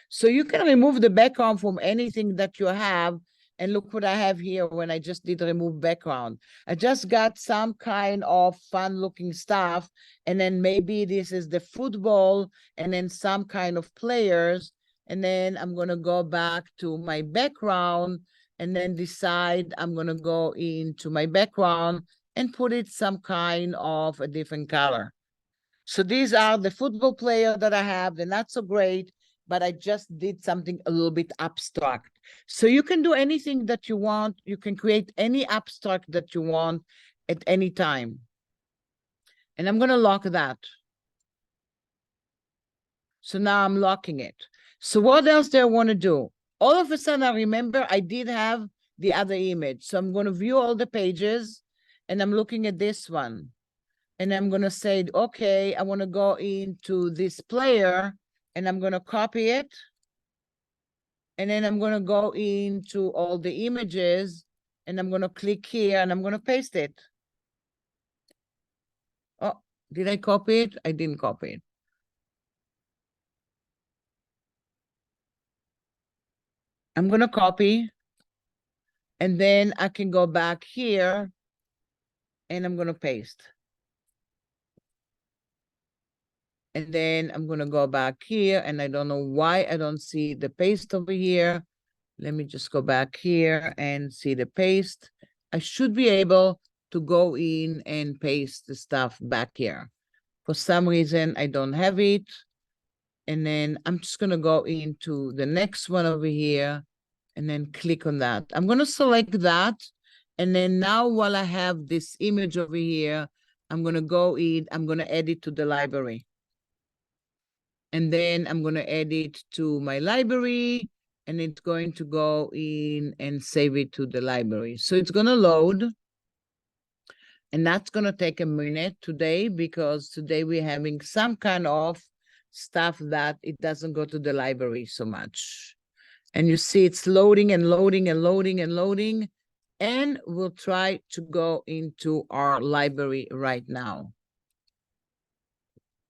So you can remove the background from anything that you have. And look what I have here when I just did remove background. I just got some kind of fun looking stuff. And then maybe this is the football and then some kind of players. And then I'm going to go back to my background and then decide I'm going to go into my background and put it some kind of a different color. So these are the football player that I have. They're not so great, but I just did something a little bit abstract. So you can do anything that you want. You can create any abstract that you want at any time. And I'm going to lock that. So now I'm locking it. So what else do I want to do? All of a sudden, I remember I did have the other image. So I'm going to view all the pages, and I'm looking at this one. And I'm going to say, okay, I want to go into this player, and I'm going to copy it. And then I'm going to go into all the images, and I'm going to click here, and I'm going to paste it. Oh, did I copy it? I didn't copy it. I'm gonna copy. And then I can go back here and I'm gonna paste. And then I'm gonna go back here and I don't know why I don't see the paste over here. Let me just go back here and see the paste. I should be able to go in and paste the stuff back here. For some reason, I don't have it. And then I'm just gonna go into the next one over here and then click on that. I'm gonna select that. And then now while I have this image over here, I'm gonna go in, I'm gonna add it to the library. And then I'm gonna add it to my library and it's going to go in and save it to the library. So it's gonna load. And that's gonna take a minute today because today we're having some kind of stuff that it doesn't go to the library so much. And you see it's loading and loading and loading and loading. And we'll try to go into our library right now.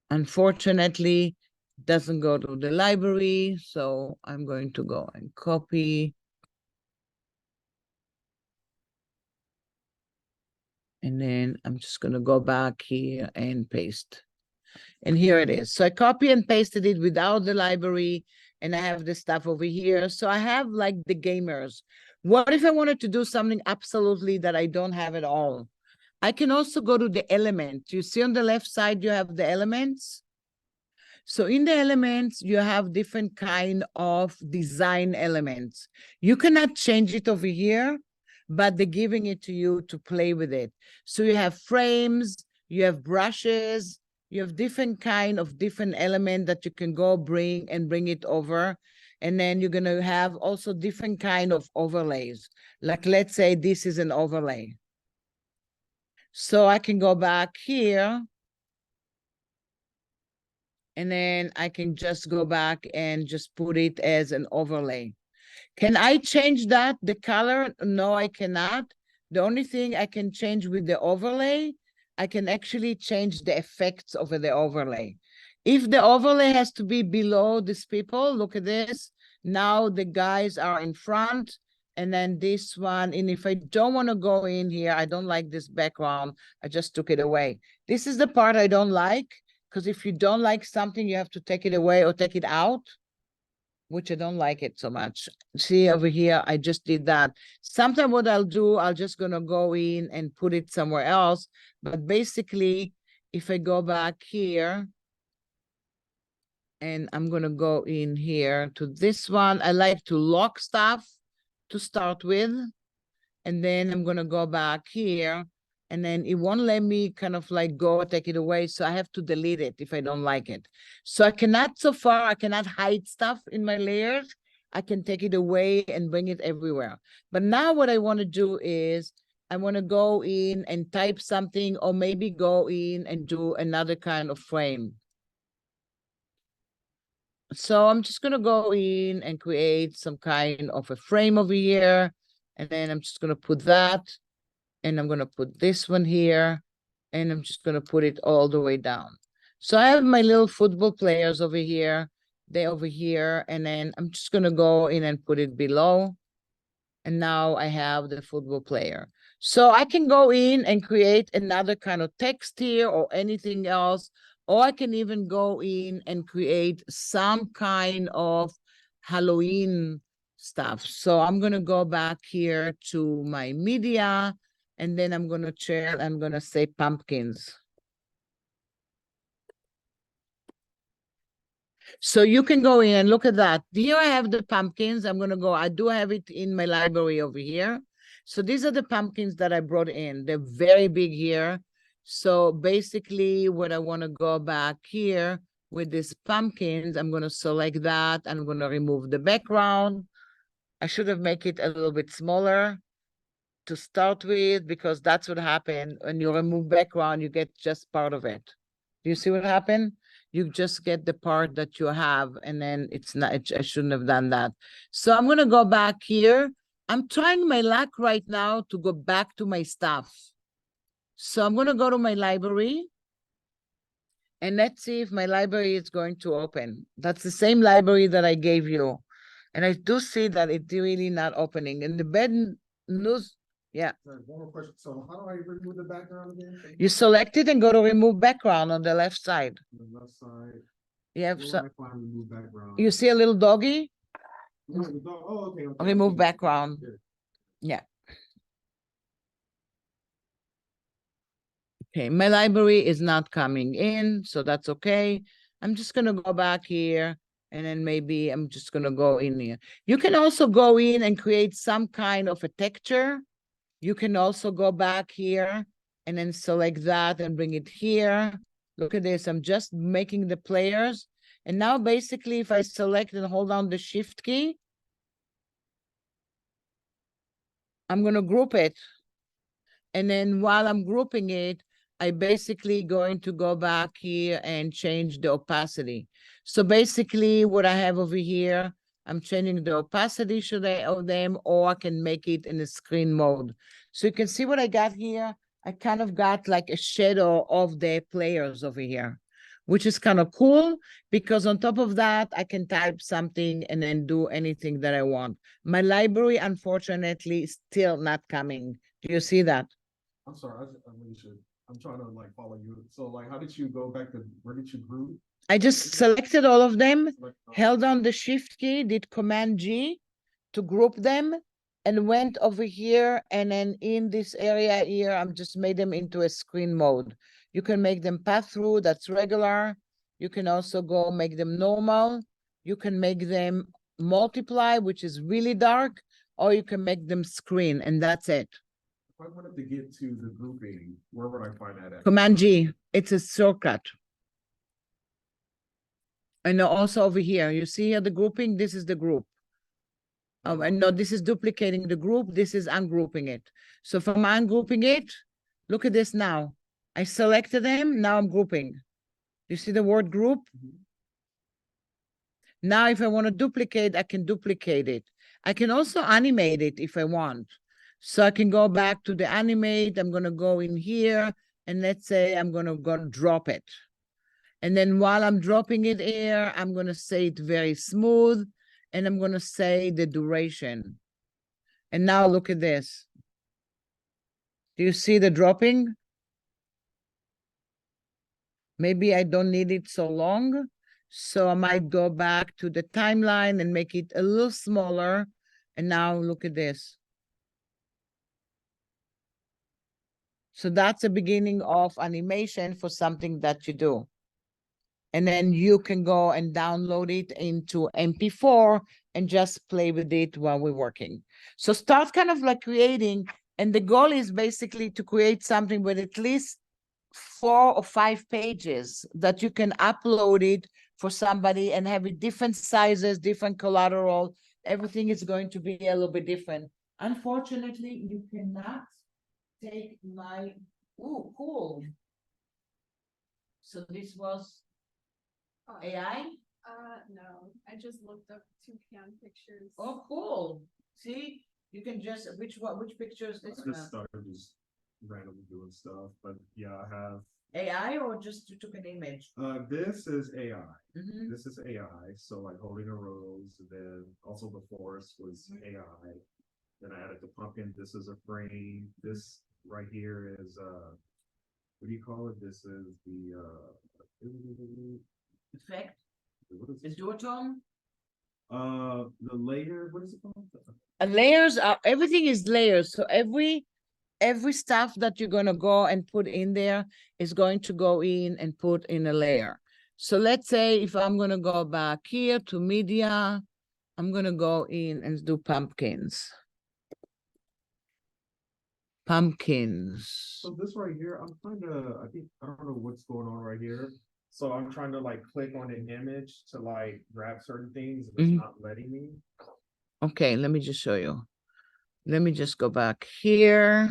Unfortunately, it doesn't go to the library. So I'm going to go and copy. And then I'm just gonna go back here and paste. And here it is. So I copy and pasted it without the library and I have the stuff over here. So I have like the gamers. What if I wanted to do something absolutely that I don't have at all? I can also go to the element. You see on the left side, you have the elements. So in the elements, you have different kind of design elements. You cannot change it over here, but they're giving it to you to play with it. So you have frames, you have brushes, you have different kind of different element that you can go bring it over. And then you're gonna have also different kind of overlays. Like let's say this is an overlay. So I can go back here and then I can just go back and just put it as an overlay. Can I change that, the color? No, I cannot. The only thing I can change with the overlay, I can actually change the effects over the overlay. If the overlay has to be below these people, look at this. Now the guys are in front and then this one. And if I don't want to go in here, I don't like this background, I just took it away. This is the part I don't like. Because if you don't like something, you have to take it away or take it out, which I don't like it so much. See over here, I just did that. Sometimes what I'll do, I'll just gonna go in and put it somewhere else. But basically, if I go back here, and I'm gonna go in here to this one, I like to lock stuff to start with. And then I'm gonna go back here and then it won't let me kind of like go take it away. So I have to delete it if I don't like it. So I cannot, so far, I cannot hide stuff in my layers. I can take it away and bring it everywhere. But now what I want to do is I want to go in and type something or maybe go in and do another kind of frame. So I'm just going to go in and create some kind of a frame over here. And then I'm just going to put that. And I'm going to put this one here. And I'm just going to put it all the way down. So I have my little football players over here. They're over here. And then I'm just going to go in and put it below. And now I have the football player. So I can go in and create another kind of text here or anything else. Or I can even go in and create some kind of Halloween stuff. So I'm going to go back here to my media. And then I'm going to say pumpkins. So you can go in and look at that. Here I have the pumpkins. I'm going to go, I do have it in my library over here. So these are the pumpkins that I brought in. They're very big here. So basically what I want to go back here with these pumpkins, I'm going to select that. I'm going to remove the background. I should have made it a little bit smaller to start with, because that's what happened. When you remove background, you get just part of it. Do you see what happened? You just get the part that you have, and then it's not, I shouldn't have done that. So I'm gonna go back here. I'm trying my luck right now to go back to my stuff. So I'm gonna go to my library. And let's see if my library is going to open. That's the same library that I gave you. And I do see that it's really not opening. And the bad news, yeah. Sorry, one more question. So how do I remove the background again? You select it and go to remove background on the left side. On the left side. You have Where so, would I find remove background? you see a little doggy? Oh, okay. Okay. Remove background. Good. Yeah. Okay, my library is not coming in, so that's okay. I'm just gonna go back here and then maybe I'm just gonna go in here. You can also go in and create some kind of a texture. You can also go back here and then select that and bring it here. Look at this, I'm just making the players. And now basically if I select and hold down the shift key, I'm gonna group it. And then while I'm grouping it, I basically going to go back here and change the opacity. So basically what I have over here, I'm changing the opacity of them, or I can make it in the screen mode. So you can see what I got here. I kind of got like a shadow of the players over here, which is kind of cool because on top of that, I can type something and then do anything that I want. My library, unfortunately, is still not coming. Do you see that? I'm sorry. I really should. I'm trying to like follow you. So like, how did you go back to where did you group? I just selected all of them, Like, held down the shift key, did Command G to group them, and went over here. And then in this area here, I'm just made them into a screen mode. You can make them pass through, that's regular. You can also go make them normal. You can make them multiply, which is really dark, or you can make them screen, and that's it. if I wanted to get to the grouping, where would I find that at? Command G, it's a shortcut. And also over here, you see here the grouping, this is the group. And no, this is duplicating the group, this is ungrouping it. So if I'm ungrouping it, look at this now. I selected them, now I'm grouping. You see the word group? Mhm. Now if I want to duplicate, I can duplicate it. I can also animate it if I want. So I can go back to the animate, I'm gonna go in here, and let's say I'm gonna drop it. And then while I'm dropping it here, I'm gonna say it very smooth, and I'm gonna say the duration. And now look at this. Do you see the dropping? Maybe I don't need it so long. So I might go back to the timeline and make it a little smaller. And now look at this. So that's the beginning of animation for something that you do. And then you can go and download it into MP4 and just play with it while we're working. So start kind of like creating, and the goal is basically to create something with at least 4 or 5 pages that you can upload it for somebody and have it different sizes, different collateral. Everything is going to be a little bit different. Unfortunately, you cannot take my, oh, cool. So this was AI? No, I just looked up toucan pictures. Oh, cool. See, you can just, which picture is this I just started just randomly doing stuff, but yeah, I have. AI or just you took an image? This is AI. Mhm. This is AI. So like holding a rose, and then also the forest was AI. Then I added the pumpkin. This is a frame. This right here is what do you call it? This is the Effect, what is the this? duotone. The layer, what is it called? Layers are, everything is layers. So every stuff that you're gonna go and put in there is going to go in and put in a layer. So let's say if I'm gonna go back here to media, I'm gonna go in and do pumpkins. Pumpkins. So this right here, I'm trying to, I don't know what's going on right here. So I'm trying to like click on an image to like grab certain things, and it's not letting me. Okay, let me just show you. Let me just go back here.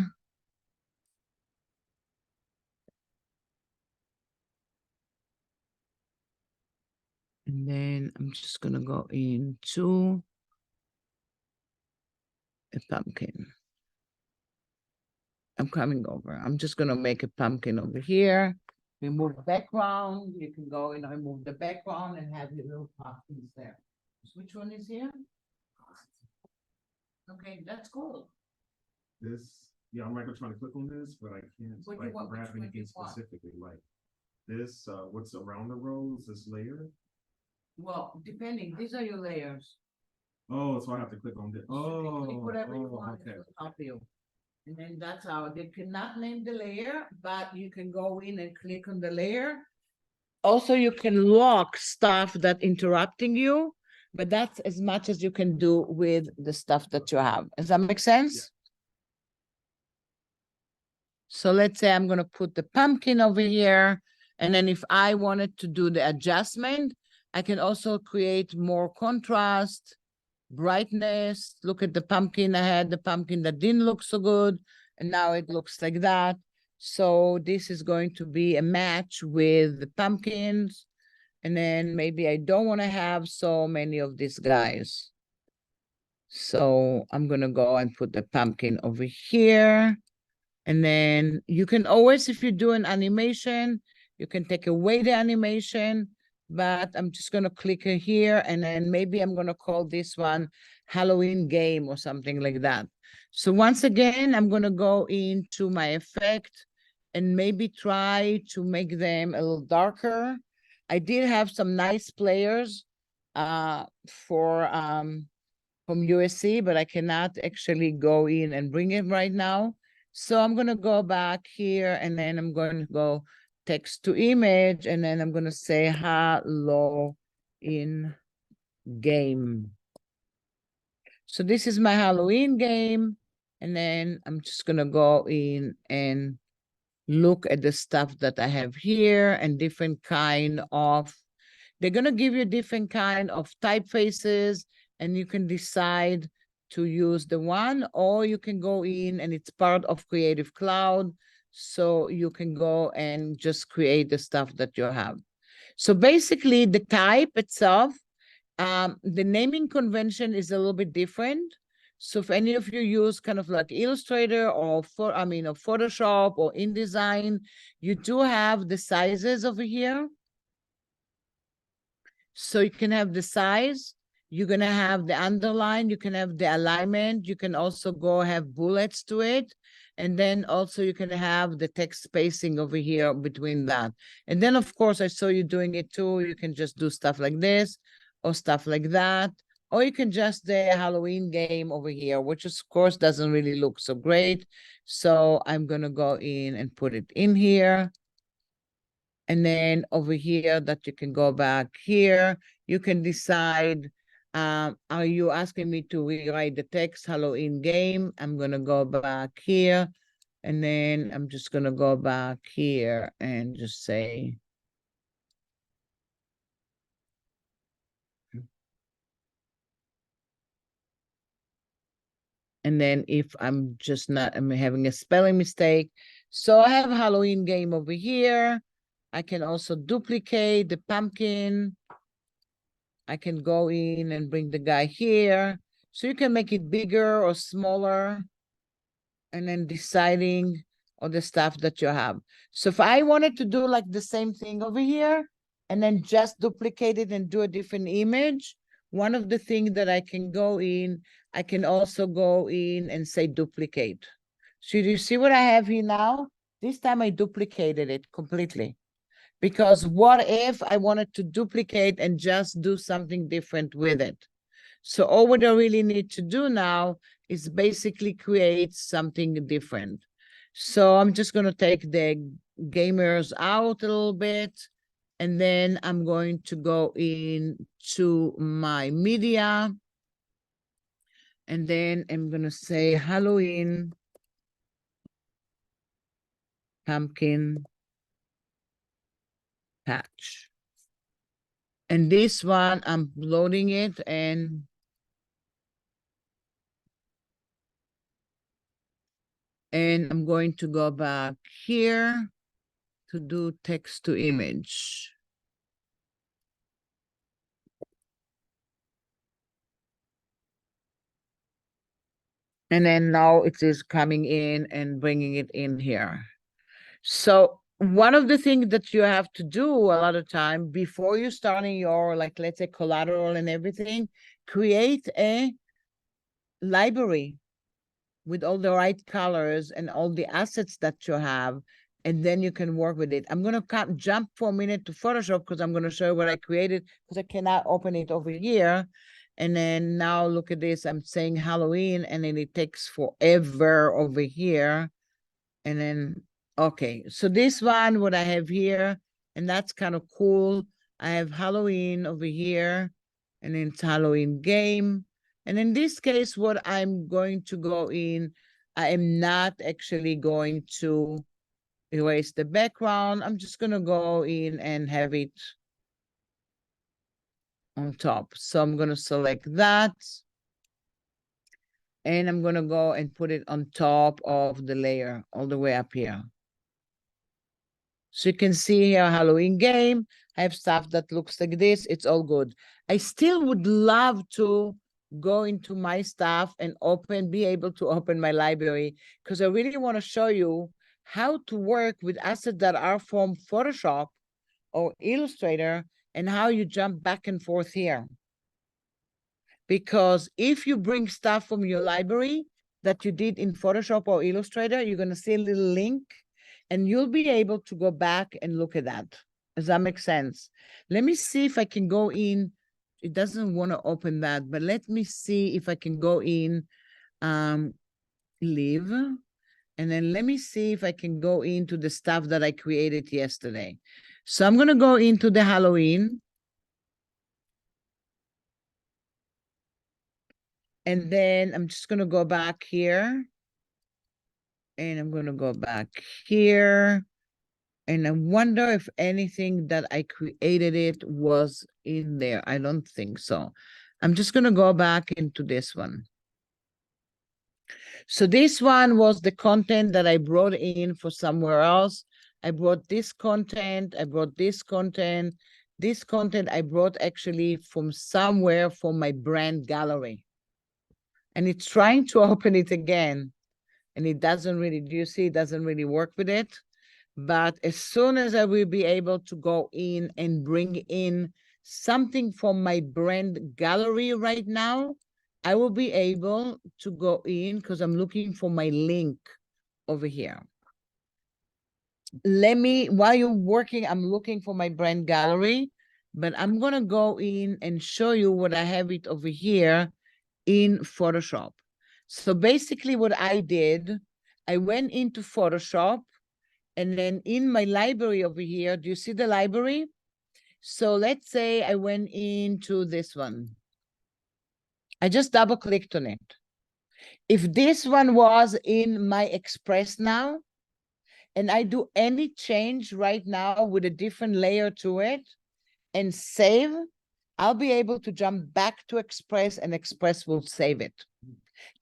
And then I'm just gonna go into a pumpkin. I'm coming over. I'm just gonna make a pumpkin over here. Remove the background. You can go and remove the background and have your little pumpkins there. So which one is here? Okay, that's cool. This, yeah, I'm like, I'm trying to click on this, but I can't What do you like want? grab Which one do anything you want? specifically, like this, what's around the rows, this layer. Well, depending, these are your layers. Oh, so I have to click on this. So you can click Oh, whatever you oh, want, okay. it will help you. And then that's how they cannot name the layer, but you can go in and click on the layer. Also, you can lock stuff that interrupting you, but that's as much as you can do with the stuff that you have. Does that make sense? Yeah. So let's say I'm gonna put the pumpkin over here, and then if I wanted to do the adjustment, I can also create more contrast, brightness. Look at the pumpkin. I had the pumpkin that didn't look so good, and now it looks like that. So this is going to be a match with the pumpkins. And then maybe I don't want to have so many of these guys. So I'm going to go and put the pumpkin over here. And then you can always, if you do an animation, you can take away the animation, but I'm just going to click here. And then maybe I'm going to call this one Halloween game or something like that. So once again, I'm going to go into my effect and maybe try to make them a little darker. I did have some nice players from USC, but I cannot actually go in and bring it right now. So I'm going to go back here and then I'm going to go text to image and then I'm going to say hello in game. So this is my Halloween game. And then I'm just going to go in and look at the stuff that I have here and different kind of, they're going to give you different kind of typefaces and you can decide to use the one, or you can go in and it's part of Creative Cloud. So you can go and just create the stuff that you have. So basically the type itself, the naming convention is a little bit different. So if any of you use kind of like Illustrator or or Photoshop or InDesign, you do have the sizes over here. So you can have the size, you're gonna have the underline, you can have the alignment, you can also go have bullets to it. And then also you can have the text spacing over here between that. And then of course I saw you doing it too. You can just do stuff like this or stuff like that. Or you can just the Halloween game over here, which of course doesn't really look so great. So I'm gonna go in and put it in here. And then over here that you can go back here, you can decide, are you asking me to rewrite the text Halloween game? I'm gonna go back here and then I'm just gonna go back here and just say, and then if I'm having a spelling mistake. So I have Halloween game over here. I can also duplicate the pumpkin. I can go in and bring the guy here. So you can make it bigger or smaller and then deciding on the stuff that you have. So if I wanted to do like the same thing over here and then just duplicate it and do a different image, one of the things that I can go in, I can also go in and say duplicate. So do you see what I have here now? This time I duplicated it completely. Because what if I wanted to duplicate and just do something different with it? So all what I really need to do now is basically create something different. So I'm just going to take the gamers out a little bit, and then I'm going to go into my media, and then I'm going to say Halloween pumpkin patch. And this one, I'm loading it and I'm going to go back here to do text to image. And then now it is coming in and bringing it in here. So one of the things that you have to do a lot of time before you starting your, like, let's say collateral and everything, create a library with all the right colors and all the assets that you have, and then you can work with it. I'm going to jump for a minute to Photoshop because I'm going to show you what I created, because I cannot open it over here. And then now look at this. I'm saying Halloween, and then it takes forever over here. And then, okay, so this one, what I have here, and that's kind of cool. I have Halloween over here, and then it's Halloween game. And in this case, what I'm going to go in, I am not actually going to erase the background. I'm just going to go in and have it on top. So I'm going to select that. And I'm going to go and put it on top of the layer all the way up here. So you can see here, Halloween game. I have stuff that looks like this. It's all good. I still would love to go into my stuff and be able to open my library, because I really want to show you how to work with assets that are from Photoshop or Illustrator and how you jump back and forth here. Because if you bring stuff from your library that you did in Photoshop or Illustrator, you're going to see a little link and you'll be able to go back and look at that. Does that make sense? Let me see if I can go in. It doesn't want to open that, but let me see if I can go in, leave. And then let me see if I can go into the stuff that I created yesterday. So I'm going to go into the Halloween. And then I'm just going to go back here. And I'm going to go back here. And I wonder if anything that I created it was in there. I don't think so. I'm just going to go back into this one. So this one was the content that I brought in for somewhere else. I brought this content. I brought this content. This content I brought actually from somewhere from my brand gallery. And it's trying to open it again. And it doesn't really, do you see, it doesn't really work with it. But as soon as I will be able to go in and bring in something from my brand gallery right now, I will be able to go in because I'm looking for my link over here. While you're working, I'm looking for my brand gallery, but I'm going to go in and show you what I have it over here in Photoshop. So basically what I did, I went into Photoshop, and then in my library over here, do you see the library? So let's say I went into this one. I just double clicked on it. If this one was in my Express now, and I do any change right now with a different layer to it and save, I'll be able to jump back to Express and Express will save it.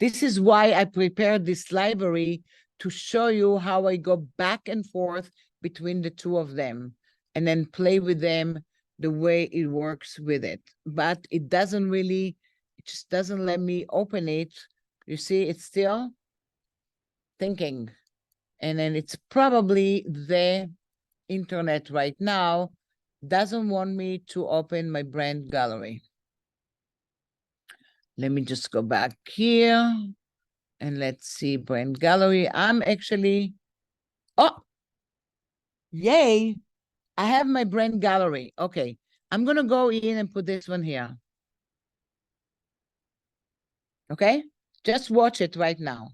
This is why I prepared this library to show you how I go back and forth between the two of them and then play with them the way it works with it. But it doesn't really, it just doesn't let me open it. You see, it's still thinking. And then it's probably the internet right now doesn't want me to open my brand gallery. Let me just go back here. And let's see, brand gallery. I'm actually, oh, yay. I have my brand gallery. Okay, I'm going to go in and put this one here. Okay, just watch it right now.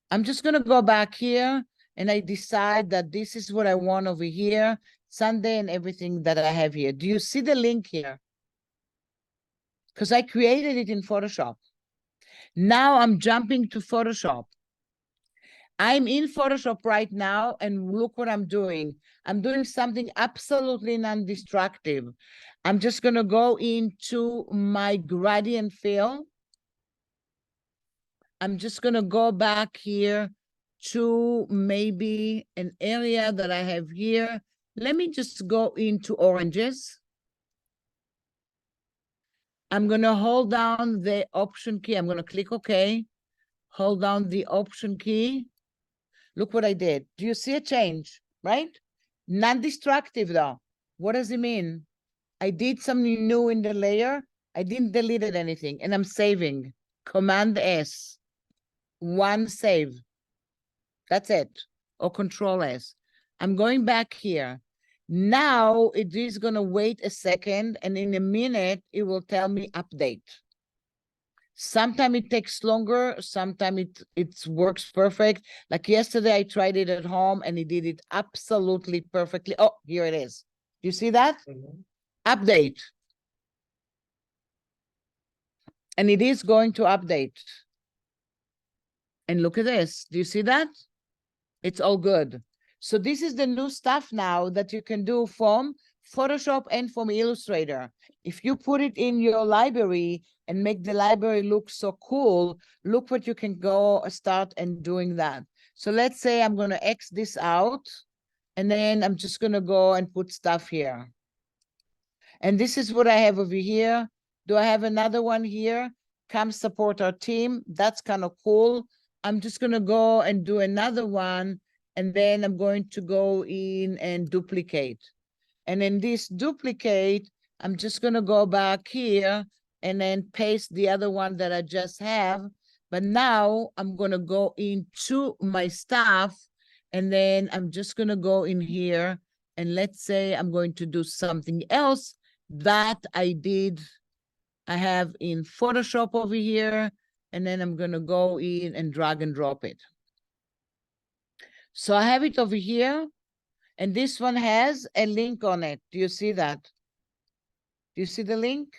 I'm just going to go back here and I decide that this is what I want over here, Sunday and everything that I have here. Do you see the link here? Because I created it in Photoshop. Now I'm jumping to Photoshop. I'm in Photoshop right now, and look what I'm doing. I'm doing something absolutely non-destructive. I'm just going to go into my gradient fill. I'm just going to go back here to maybe an area that I have here. Let me just go into oranges. I'm going to hold down the Option key. I'm going to click OK. Hold down the Option key. Look what I did. Do you see a change, right? Non-destructive though. What does it mean? I did something new in the layer. I didn't delete anything and I'm saving. Command S, one save. That's it, or Control S. I'm going back here. Now it is gonna wait a second, and in a minute, it will tell me update. Sometimes it takes longer, sometimes it works perfect. Like yesterday, I tried it at home and it did it absolutely perfectly. Oh, here it is. You see that? Update. And it is going to update. And look at this. Do you see that? It's all good. So this is the new stuff now that you can do from Photoshop and from Illustrator. If you put it in your library and make the library look so cool, look what you can go start and doing that. So let's say I'm going to X this out, and then I'm just going to go and put stuff here. And this is what I have over here. Do I have another one here? Come support our team. That's kind of cool. I'm just going to go and do another one, and then I'm going to go in and duplicate. And in this duplicate, I'm just going to go back here and then paste the other one that I just have. But now I'm going to go into my stuff, and then I'm just going to go in here, and let's say I'm going to do something else that I have in Photoshop over here, and then I'm going to go in and drag and drop it. So I have it over here, and this one has a link on it. Do you see that? Do you see the link?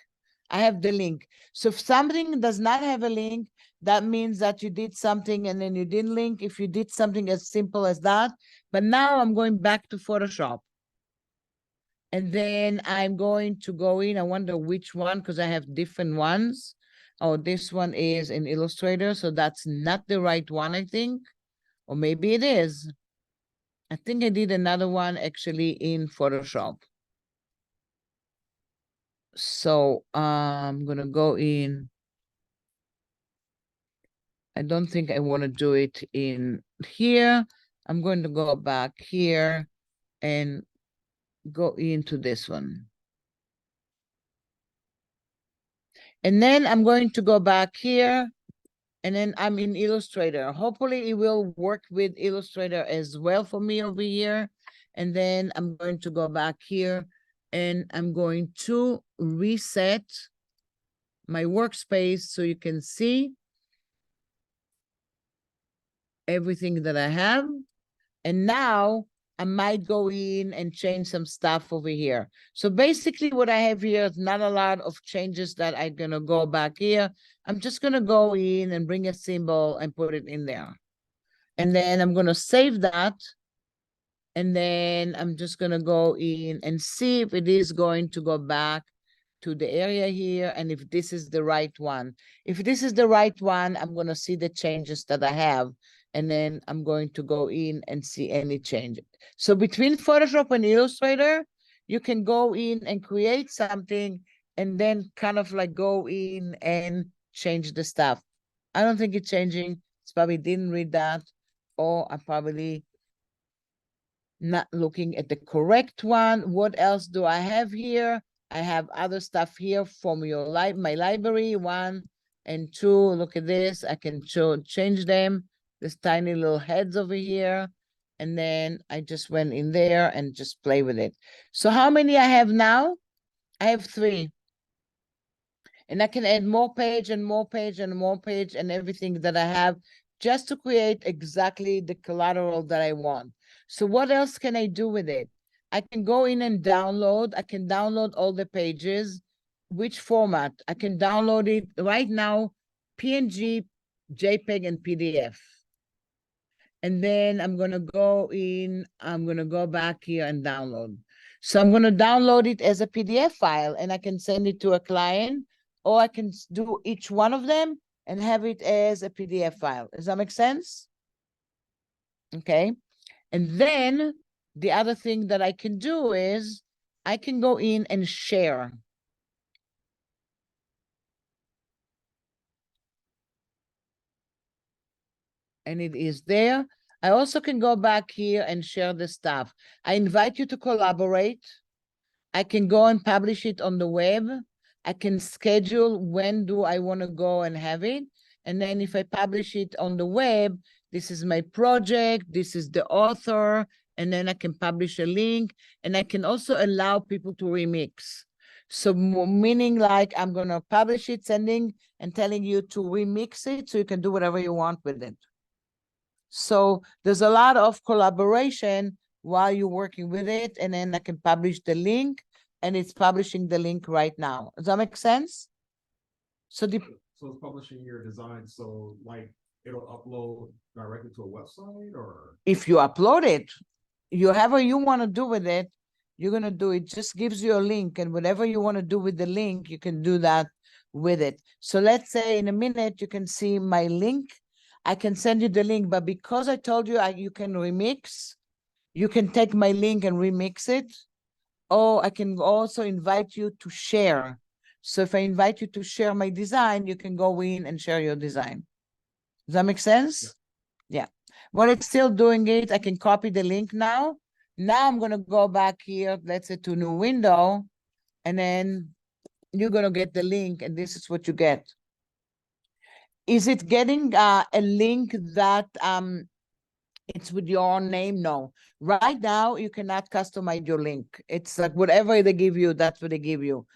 I have the link. So if something does not have a link, that means that you did something and then you didn't link. If you did something as simple as that, but now I'm going back to Photoshop. And then I'm going to go in. I wonder which one, because I have different ones. Oh, this one is in Illustrator, so that's not the right one, I think. Or maybe it is. I think I did another one actually in Photoshop. So I'm gonna go in. I don't think I want to do it in here. I'm going to go back here and go into this one. And then I'm going to go back here, and then I'm in Illustrator. Hopefully it will work with Illustrator as well for me over here. And then I'm going to go back here, and I'm going to reset my workspace so you can see everything that I have. And now I might go in and change some stuff over here. So basically what I have here is not a lot of changes that I'm gonna go back here. I'm just gonna go in and bring a symbol and put it in there. And then I'm gonna save that. And then I'm just gonna go in and see if it is going to go back to the area here, and if this is the right one. If this is the right one, I'm gonna see the changes that I have, and then I'm going to go in and see any change. So between Photoshop and Illustrator, you can go in and create something and then kind of like go in and change the stuff. I don't think it's changing. It's probably didn't read that, or I probably not looking at the correct one. What else do I have here? I have other stuff here from my library, 1 and 2. Look at this. I can change them. This tiny little heads over here. And then I just went in there and just play with it. So how many I have now? I have 3. And I can add more page and more page and more page and everything that I have just to create exactly the collateral that I want. So what else can I do with it? I can go in and download. I can download all the pages. Which format? I can download it right now, PNG, JPEG, and PDF. And then I'm going to go in, I'm going to go back here and download. So I'm going to download it as a PDF file, and I can send it to a client, or I can do each one of them and have it as a PDF file. Does that make sense? Okay. And then the other thing that I can do is I can go in and share. And it is there. I also can go back here and share the stuff. I invite you to collaborate. I can go and publish it on the web. I can schedule when do I want to go and have it. And then if I publish it on the web, this is my project, this is the author, and then I can publish a link, and I can also allow people to remix. So meaning like I'm going to publish it, sending and telling you to remix it so you can do whatever you want with it. So there's a lot of collaboration while you're working with it, and then I can publish the link, and it's publishing the link right now. Does that make sense? So So it's publishing your design, so like it'll upload directly to a website, or? if you upload it, however you want to do with it, you're going to do it. Just gives you a link, and whatever you want to do with the link, you can do that with it. So let's say in a minute, you can see my link. I can send you the link, but because I told you you can remix, you can take my link and remix it. Or I can also invite you to share. So if I invite you to share my design, you can go in and share your design. Does that make sense? Yeah. While it's still doing it, I can copy the link now. Now I'm going to go back here, let's say to new window, and then you're going to get the link, and this is what you get. Is it getting a link that it's with your own name? No. Right now, you cannot customize your link. It's like whatever they give you, that's what they give you.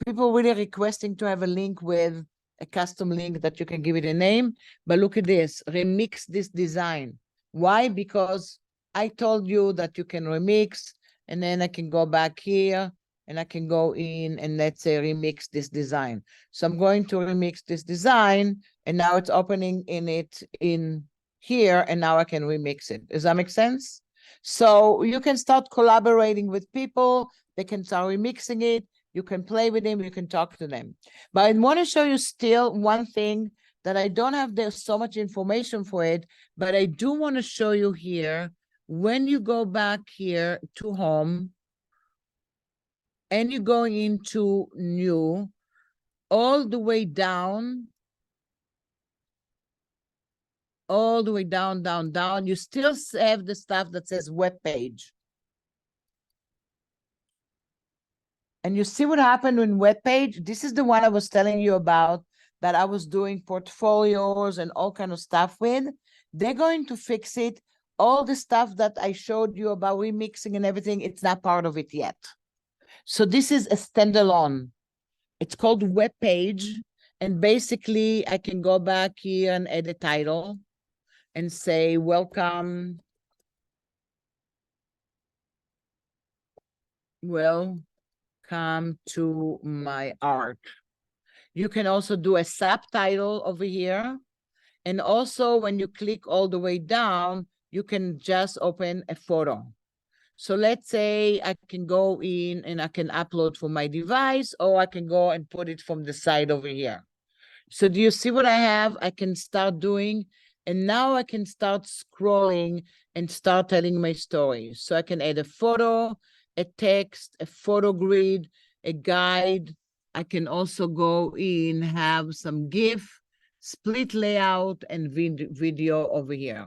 People really requesting to have a link with a custom link that you can give it a name. But look at this, remix this design. Why? Because I told you that you can remix, and then I can go back here and I can go in and let's say remix this design. So I'm going to remix this design, and now it's opening in here, and now I can remix it. Does that make sense? So you can start collaborating with people. They can start remixing it. You can play with them, you can talk to them. But I want to show you still one thing that I don't have there so much information for it, but I do want to show you here. When you go back here to home and you go into new, all the way down, down, you still have the stuff that says web page. And you see what happened in web page? This is the one I was telling you about that I was doing portfolios and all kind of stuff with. They're going to fix it. All the stuff that I showed you about remixing and everything, it's not part of it yet. So this is a standalone. It's called web page. And basically I can go back here and add a title and say, welcome. Welcome to my art. You can also do a subtitle over here. And also when you click all the way down, you can just open a photo. So let's say I can go in and I can upload from my device, or I can go and put it from the side over here. So do you see what I have? I can start doing, and now I can start scrolling and start telling my story. So I can add a photo, a text, a photo grid, a guide. I can also go in, have some GIF, split layout, and video over here.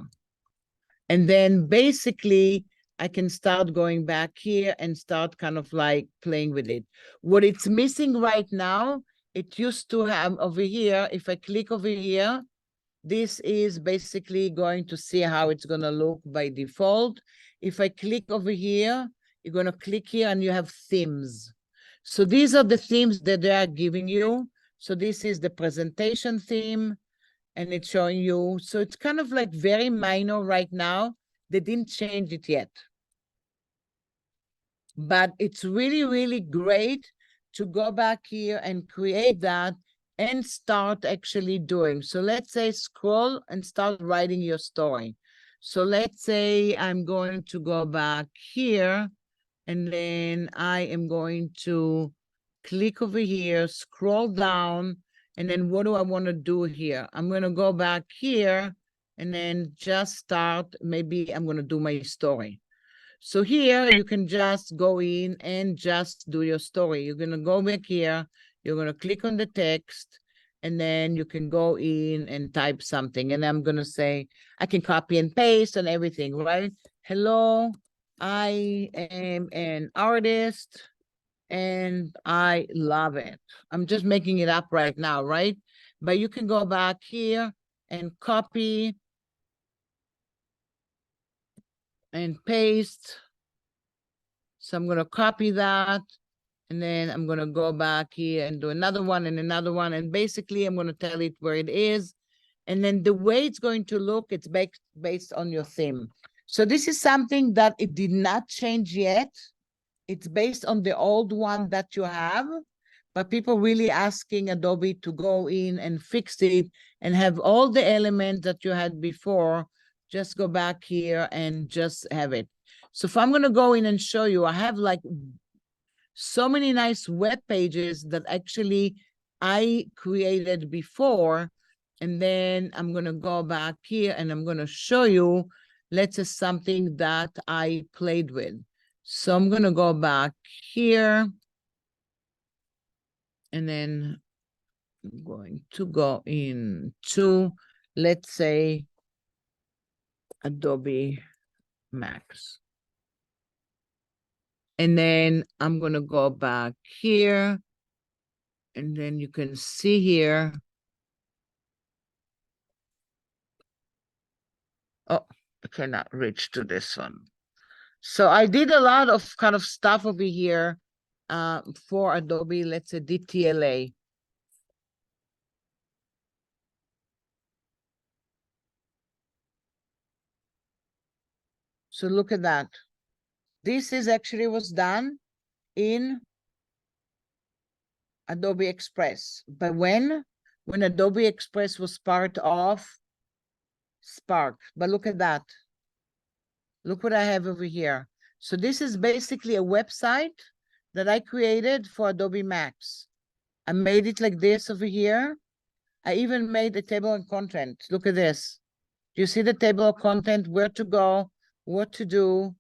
And then basically, I can start going back here and start kind of like playing with it. What it's missing right now, it used to have over here, if I click over here, this is basically going to see how it's going to look by default. If I click over here, you're going to click here and you have themes. So these are the themes that they are giving you. So this is the presentation theme, and it's showing you. So it's kind of like very minor right now. They didn't change it yet. But it's really, really great to go back here and create that and start actually doing. So let's say scroll and start writing your story. So let's say I'm going to go back here, and then I am going to click over here, scroll down, and then what do I want to do here? I'm going to go back here and then just start. Maybe I'm going to do my story. So here you can just go in and just do your story. You're going to go back here. You're going to click on the text, and then you can go in and type something. And I'm going to say, I can copy and paste and everything, right? Hello, I am an artist, and I love it. I'm just making it up right now, right? But you can go back here and copy and paste. So I'm going to copy that, and then I'm going to go back here and do another one and another one. And basically, I'm going to tell it where it is. And then the way it's going to look, it's based on your theme. So this is something that it did not change yet. It's based on the old one that you have, but people really asking Adobe to go in and fix it and have all the elements that you had before. Just go back here and just have it. So if I'm going to go in and show you, I have like so many nice web pages that actually I created before. And then I'm going to go back here and I'm going to show you, let's say, something that I played with. So I'm going to go back here. And then I'm going to go into, let's say, Adobe Max. And then I'm going to go back here. And then you can see here. Oh, I cannot reach to this one. So I did a lot of kind of stuff over here for Adobe, let's say DTLA. So look at that. This is actually was done in Adobe Express. But when Adobe Express was part of Spark. But look at that. Look what I have over here. So this is basically a website that I created for Adobe Max. I made it like this over here. I even made a table of content. Look at this. You see the table of content, where to go, what to do,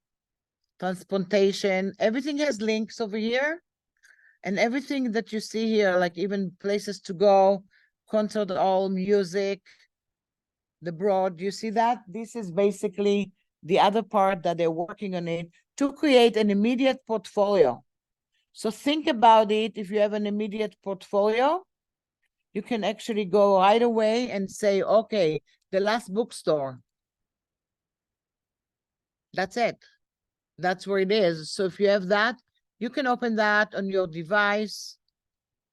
transportation. Everything has links over here. And everything that you see here, like even places to go, concert hall, music, the broad, you see that? This is basically the other part that they're working on it to create an immediate portfolio. So think about it. If you have an immediate portfolio, you can actually go right away and say, okay, the last bookstore. That's it. That's where it is. So if you have that, you can open that on your device,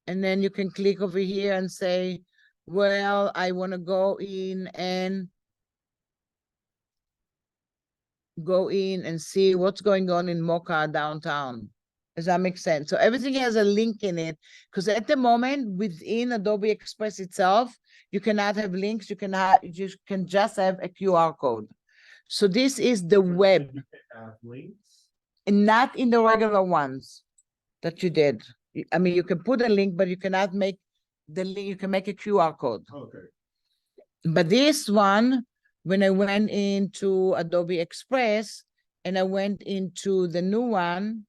and then you can click over here and say, well, I want to go in and see what's going on in Mocha downtown. Does that make sense? So everything has a link in it, because at the moment within Adobe Express itself, you cannot have links. You can just have a QR code. So this is the web, Links. and not in the regular ones that you did. I mean, you can put a link, but you cannot make the link. You can make a QR code. Okay. But this one, when I went into Adobe Express and I went into the new one,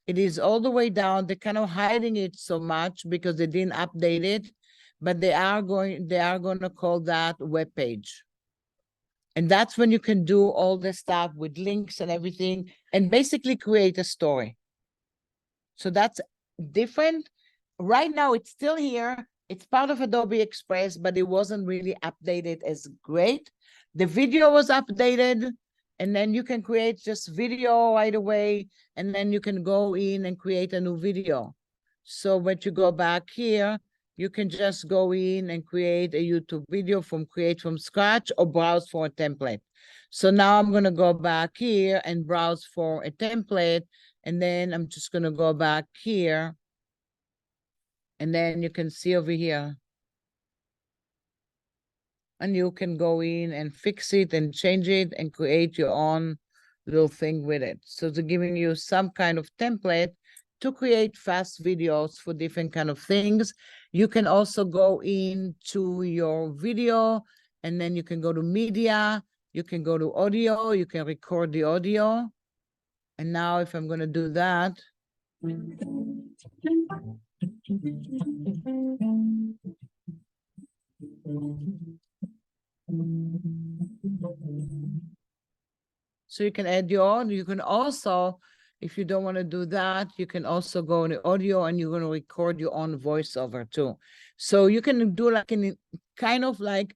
it is all the way down. They're kind of hiding it so much because they didn't update it, but they are going to call that web page. And that's when you can do all the stuff with links and everything and basically create a story. So that's different. Right now, it's still here. It's part of Adobe Express, but it wasn't really updated as great. The video was updated, and then you can create just video right away, and then you can go in and create a new video. So when you go back here, you can just go in and create a YouTube video create from scratch or browse for a template. So now I'm going to go back here and browse for a template. And then I'm just going to go back here. And then you can see over here. And you can go in and fix it and change it and create your own little thing with it. So they're giving you some kind of template to create fast videos for different kind of things. You can also go into your video, and then you can go to media, you can go to audio, you can record the audio. And now if I'm going to do that, so you can add your own. You can also If you don't want to do that, you can also go in the audio and you're going to record your own voiceover too. So you can do like an kind of like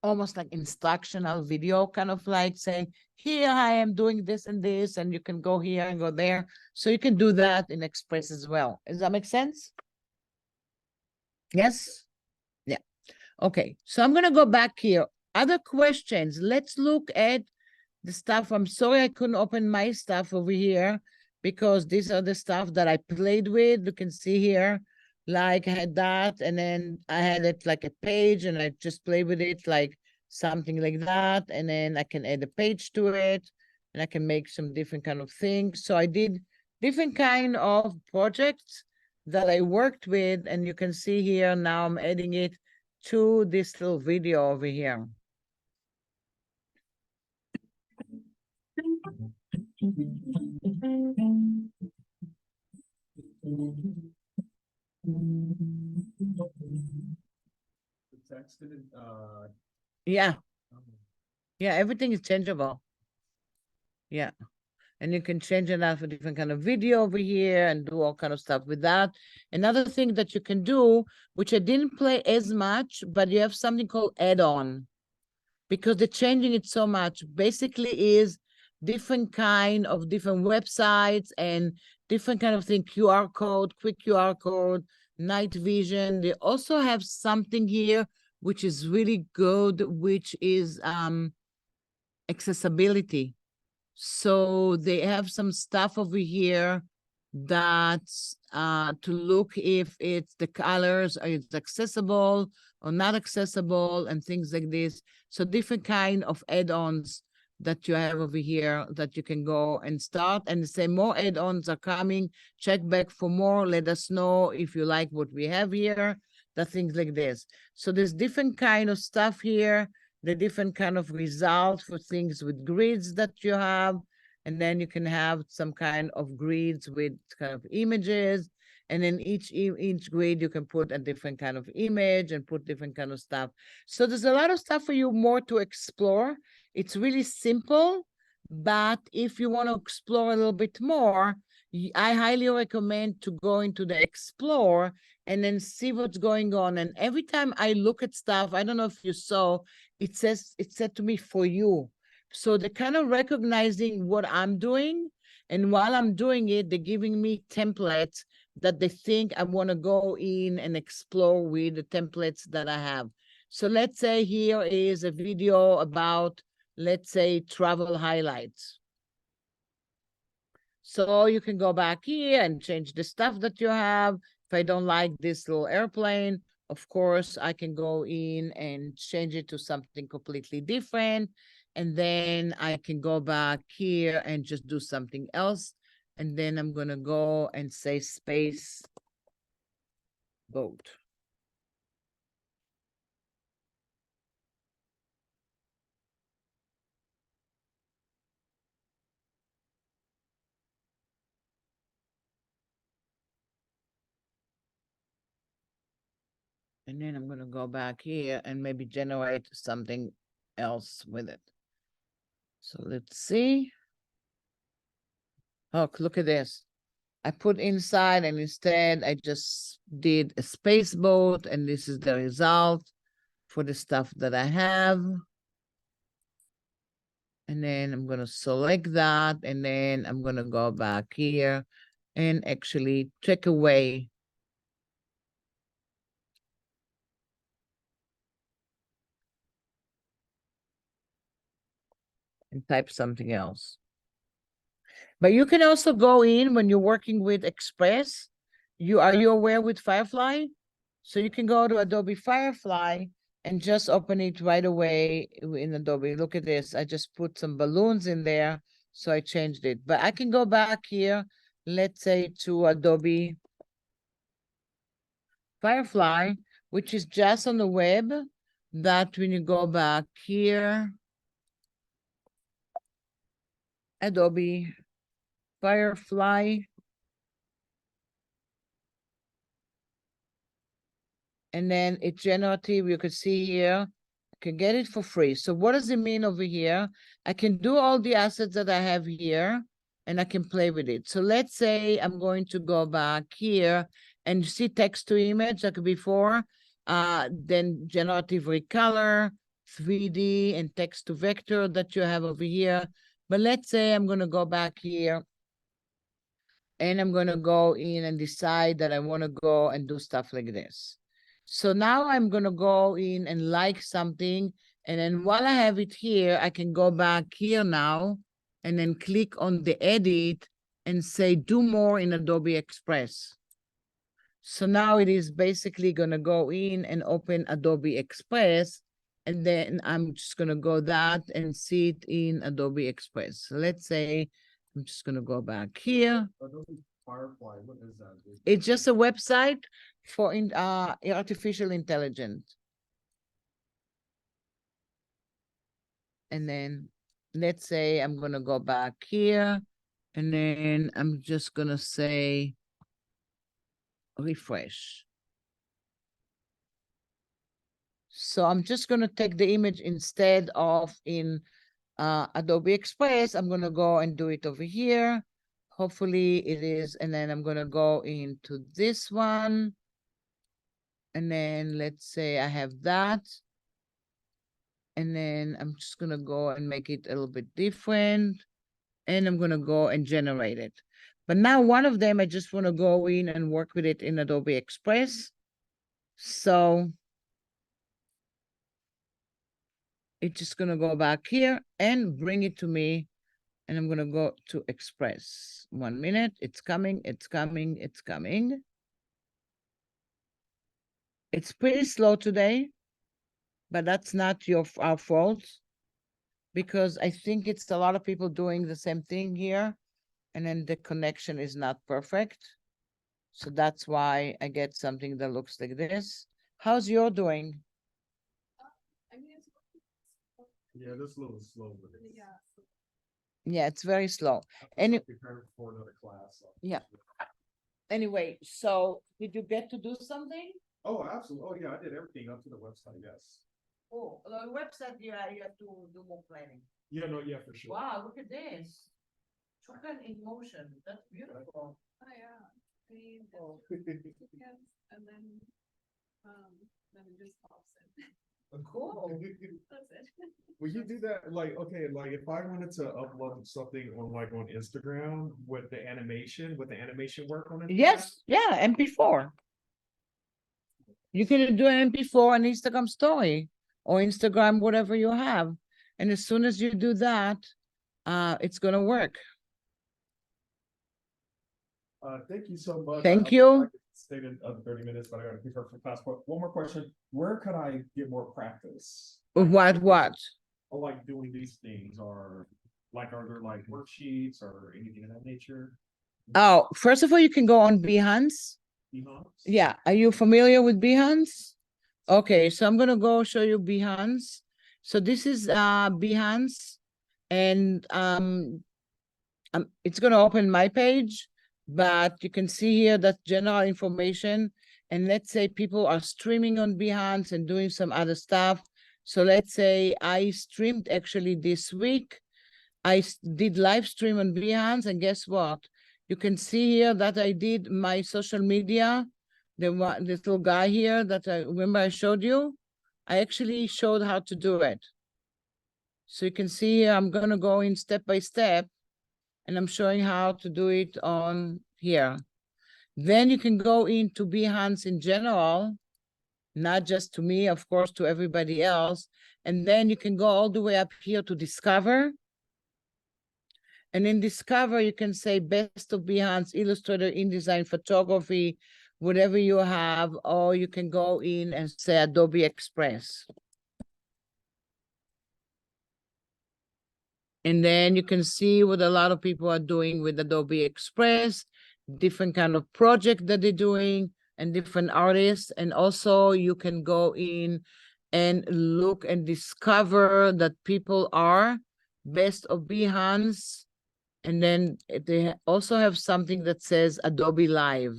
almost like instructional video, kind of like saying, here I am doing this and this, and you can go here and go there. So you can do that in Express as well. Does that make sense? Yes? Yeah. Okay, so I'm gonna go back here. Other questions? Let's look at the stuff. I'm sorry I couldn't open my stuff over here because these are the stuff that I played with. You can see here, like I had that, and then I had it like a page, and I just play with it like something like that, and then I can add a page to it, and I can make some different kind of things. So I did different kind of projects that I worked with, and you can see here now I'm adding it to this little video over here. The text didn't, Yeah. Yeah, everything is changeable. Yeah. And you can change it out for different kind of video over here and do all kind of stuff with that. Another thing that you can do, which I didn't play as much, but you have something called add-on, because they're changing it so much. Basically is different kind of different websites and different kind of thing, QR code, quick QR code, night vision. They also have something here, which is really good, which is accessibility. So they have some stuff over here that's to look if it's the colors are it's accessible or not accessible and things like this. So different kind of add-ons that you have over here that you can go and start and say more add-ons are coming. Check back for more. Let us know if you like what we have here. That things like this. So there's different kind of stuff here, the different kind of results for things with grids that you have. And then you can have some kind of grids with kind of images. And then each grid, you can put a different kind of image and put different kind of stuff. So there's a lot of stuff for you more to explore. It's really simple, but if you want to explore a little bit more, I highly recommend to go into the Explore and then see what's going on. And every time I look at stuff, I don't know if you saw, it said to me for you. So they're kind of recognizing what I'm doing. And while I'm doing it, they're giving me templates that they think I want to go in and explore with the templates that I have. So let's say here is a video about, let's say, travel highlights. So you can go back here and change the stuff that you have. If I don't like this little airplane, of course, I can go in and change it to something completely different. And then I can go back here and just do something else. And then I'm going to go and say space boat. And then I'm going to go back here and maybe generate something else with it. So let's see. Oh, look at this. I put inside and instead I just did a space boat and this is the result for the stuff that I have. And then I'm going to select that and then I'm going to go back here and actually take away and type something else. But you can also go in when you're working with Express. Are you aware with Firefly? So you can go to Adobe Firefly and just open it right away in Adobe. Look at this. I just put some balloons in there. So I changed it. But I can go back here, let's say to Adobe Firefly, which is just on the web, that when you go back here, Adobe Firefly, and then it's generative, you can see here, I can get it for free. So what does it mean over here? I can do all the assets that I have here. and I can play with it. So let's say I'm going to go back here and see text to image like before, then generative recolor, 3D and text to vector that you have over here. But let's say I'm going to go back here and I'm going to go in and decide that I want to go and do stuff like this. So now I'm going to go in and like something. And then while I have it here, I can go back here now and then click on the edit and say, do more in Adobe Express. So now it is basically going to go in and open Adobe Express. And then I'm just going to go that and see it in Adobe Express. So let's say I'm just going to go back here. Adobe Firefly, what is that? It's just a website for artificial intelligence. And then let's say I'm going to go back here and then I'm just going to say refresh. So I'm just going to take the image instead of in Adobe Express. I'm going to go and do it over here. Hopefully it is. And then I'm going to go into this one. And then let's say I have that. And then I'm just going to go and make it a little bit different. And I'm going to go and generate it. But now one of them, I just want to go in and work with it in Adobe Express. So it's just going to go back here and bring it to me. And I'm going to go to Express. 1 minute. It's coming. It's coming. It's coming. It's pretty slow today, but that's not our fault, because I think it's a lot of people doing the same thing here, and then the connection is not perfect. So that's why I get something that looks like this. How's your doing? I mean, it's. Yeah, this is a little slow with it. Yeah. Yeah, it's very slow. And Prepare for another class. Yeah. Anyway, so did you get to do something? Oh, absolutely. Oh, yeah, I did everything up to the website. Yes. Oh, the website, yeah, you have to do more planning. Yeah, no, yeah, for sure. Wow, look at this. Toucan in motion. That's beautiful. Oh, yeah. I mean, Oh. and then it just pops in. Cool. That's it. Will you do that? Like, okay, like if I wanted to upload something on like on Instagram with the animation, work on it? Yes, yeah, MP4. You can do an MP4 on Instagram story or Instagram, whatever you have. And as soon as you do that, it's gonna work. Thank you so much. Thank you. I stayed in 30 minutes, but I gotta prepare for class. But one more question. Where could I get more practice? What? Or like doing these things, or like are there like worksheets or anything of that nature? Oh, first of all, you can go on Behance. Yeah, are you familiar with Behance? Okay, so I'm gonna go show you Behance. So this is Behance, and it's gonna open my page, but you can see here that general information. And let's say people are streaming on Behance and doing some other stuff. So let's say I streamed actually this week. I did live stream on Behance, and guess what? You can see here that I did my social media. This little guy here that I remember I showed you. I actually showed how to do it. So you can see here, I'm gonna go in step by step, and I'm showing how to do it on here. Then you can go into Behance in general, not just to me, of course, to everybody else. And then you can go all the way up here to Discover. And in Discover, you can say Best of Behance, Illustrator, InDesign, Photography, whatever you have, or you can go in and say Adobe Express. And then you can see what a lot of people are doing with Adobe Express, different kind of project that they're doing, and different artists. And also you can go in and look and discover that people are Best of Behance. And then they also have something that says Adobe Live.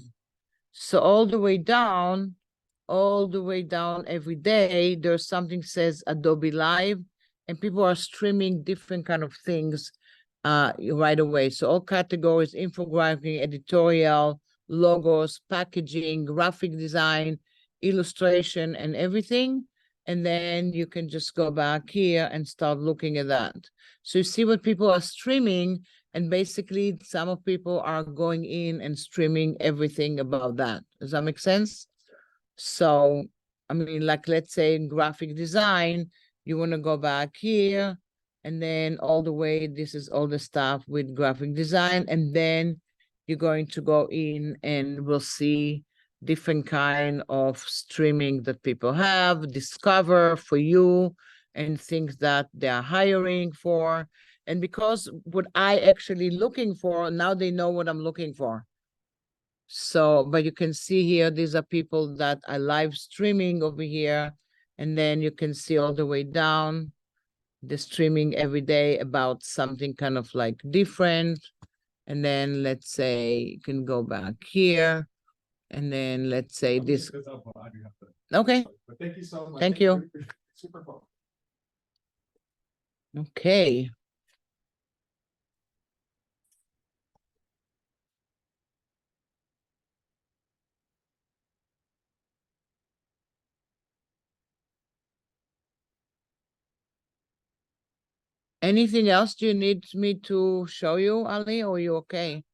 So all the way down every day, there's something says Adobe Live, and people are streaming different kind of things right away. So all categories, infographic, editorial, logos, packaging, graphic design, illustration, and everything. And then you can just go back here and start looking at that. So you see what people are streaming, and basically some of people are going in and streaming everything about that. Does that make sense? So, I mean, like, let's say in graphic design, you want to go back here, and then all the way, this is all the stuff with graphic design, and then you're going to go in and we'll see different kind of streaming that people have, discover for you, and things that they are hiring for. And because what I actually looking for, now they know what I'm looking for. So, but you can see here, these are people that are live streaming over here. And then you can see all the way down, the streaming every day about something kind of like different. And then let's say you can go back here. And then let's say this. Okay. But thank you so much. Thank you. Super cool. Okay. Anything else you need me to show you, Ali, or you okay?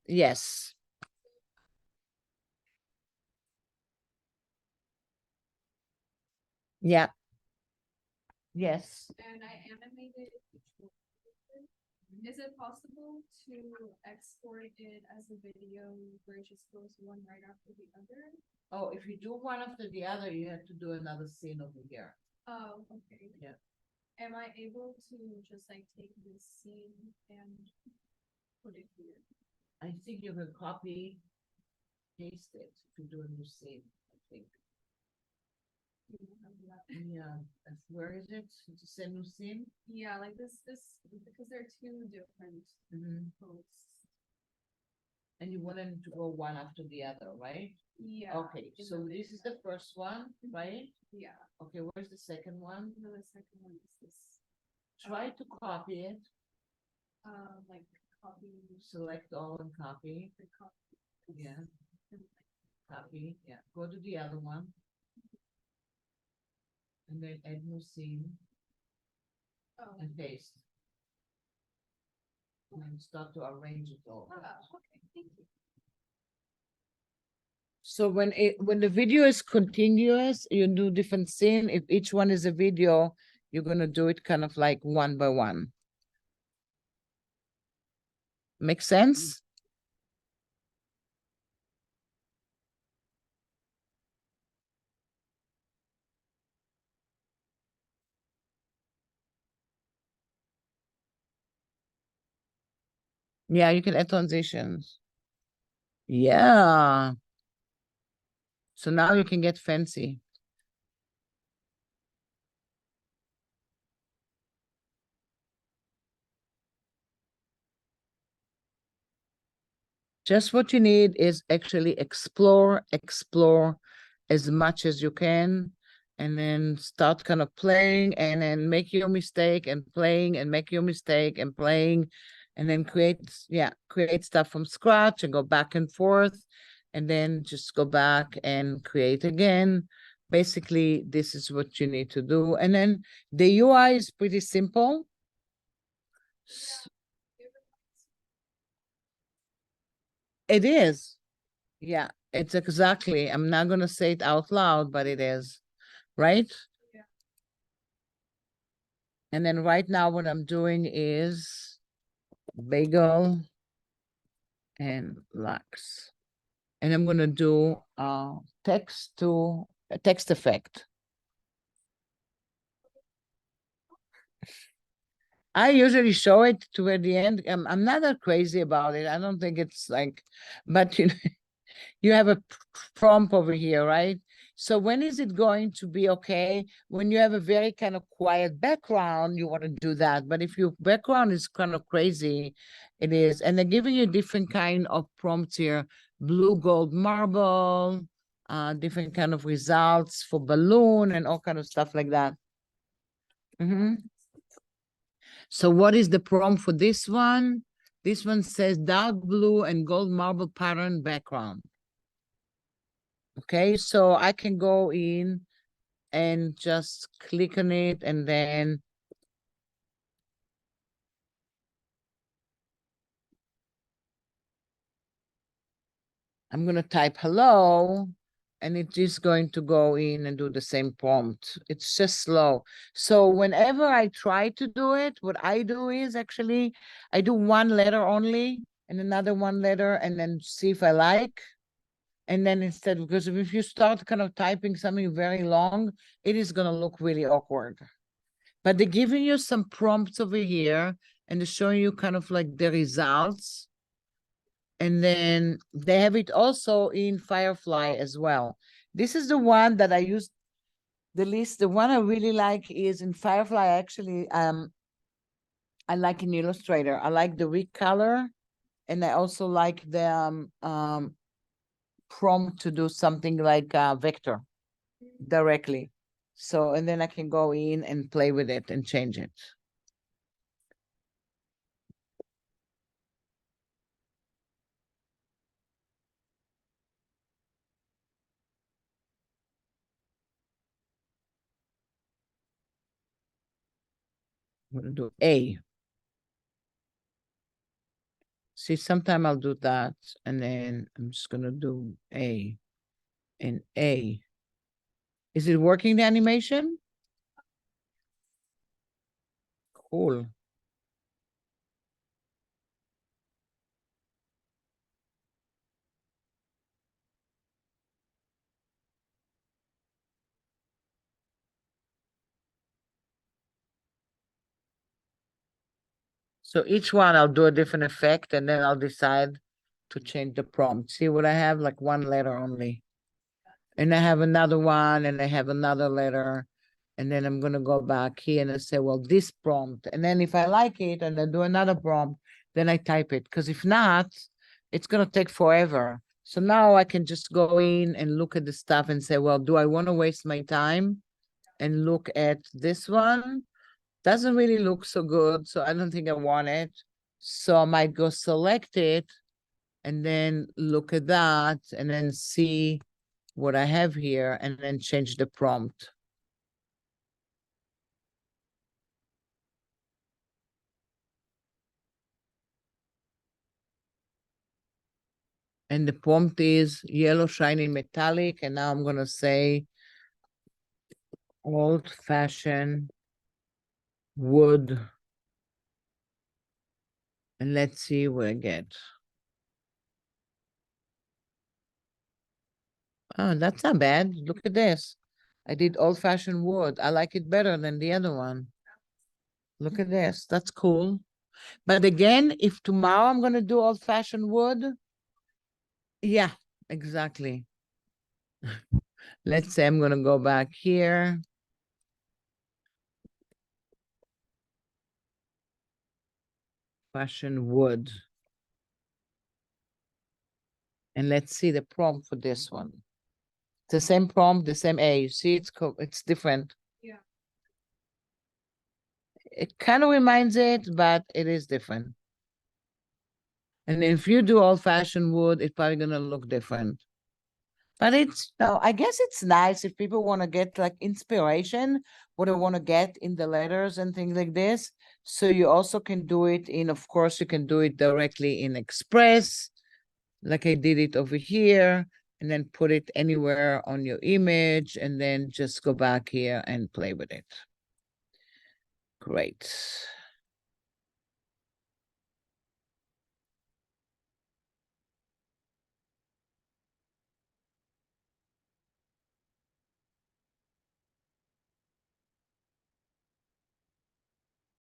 Yes. Yeah. Yes. And I animated. Is it possible to export it as a video where it just goes one right after the other? Oh, if you do one after the other, you have to do another scene over here. Oh, okay. Yeah. Am I able to just like take this scene and put it here? I think you can copy, paste it to do a new scene, I think. Do you have that? Yeah, where is it? To send new scene? Yeah, like this, because they're two different posts. And you want them to go one after the other, right? Yeah. Okay, so this is the first one, right? Yeah. Okay, where's the second one? And then the second one is this, Try to copy it, like copy, select all and copy. the copy. Yeah, And copy, yeah. Go to the other one. And then add new scene oh, and paste. And start to arrange it all. okay, thank you. So when the video is continuous, you do different scene. If each one is a video, you're gonna do it kind of like one by one. Make sense? Yeah, you can add transitions. Yeah. So now you can get fancy. Just what you need is actually explore as much as you can, and then start kind of playing, and then make your mistake and playing, and make your mistake and playing, and then create stuff from scratch and go back and forth, and then just go back and create again. Basically, this is what you need to do. And then the UI is pretty simple. It is. Yeah, it's exactly. I'm not going to say it out loud, but it is. Right? Yeah. And then right now what I'm doing is bagel and lax. And I'm going to do text effect. I usually show it toward the end. I'm not that crazy about it. I don't think it's like, but you know, you have a prompt over here, right? So when is it going to be okay? When you have a very kind of quiet background, you want to do that. But if your background is kind of crazy, it is. And they're giving you different kind of prompts here. Blue, gold, marble, different kind of results for balloon and all kind of stuff like that. So what is the prompt for this one? This one says dark blue and gold marble pattern background. Okay, so I can go in and just click on it, and then I'm going to type hello, and it's just going to go in and do the same prompt. It's just slow. So whenever I try to do it, what I do is actually I do one letter only and another one letter, and then see if I like. And then instead, because if you start kind of typing something very long, it is going to look really awkward. But they're giving you some prompts over here, and they're showing you kind of like the results. And then they have it also in Firefly as well. This is the one that I use the least. The one I really like is in Firefly. Actually, I like in Illustrator. I like the recolor, and I also like the prompt to do something like vector directly. So, and then I can go in and play with it and change it. I'm gonna do A. See, sometime I'll do that, and then I'm just gonna do A and A. Is it working, the animation? Cool. So each one I'll do a different effect, and then I'll decide to change the prompt. See what I have? Like one letter only. And I have another one, and I have another letter. And then I'm gonna go back here and I say, well, this prompt. And then if I like it and I do another prompt, then I type it. Because if not, it's gonna take forever. So now I can just go in and look at the stuff and say, well, do I want to waste my time and look at this one? Doesn't really look so good, so I don't think I want it. So I might go select it and then look at that and then see what I have here and then change the prompt. And the prompt is yellow shiny metallic, and now I'm gonna say old-fashioned wood. And let's see what I get. Oh, that's not bad. Look at this. I did old-fashioned wood. I like it better than the other one. Look at this. That's cool. But again, if tomorrow I'm gonna do old-fashioned wood, yeah, exactly. Let's say I'm gonna go back here. Fashion wood. And let's see the prompt for this one. The same prompt, the same A. You see, it's different. Yeah. It kind of reminds it, but it is different. And if you do old-fashioned wood, it's probably gonna look different. But it's, no, I guess it's nice if people want to get like inspiration, what they want to get in the letters and things like this. So you also can do it in, of course, you can do it directly in Express, like I did it over here, and then put it anywhere on your image, and then just go back here and play with it. Great.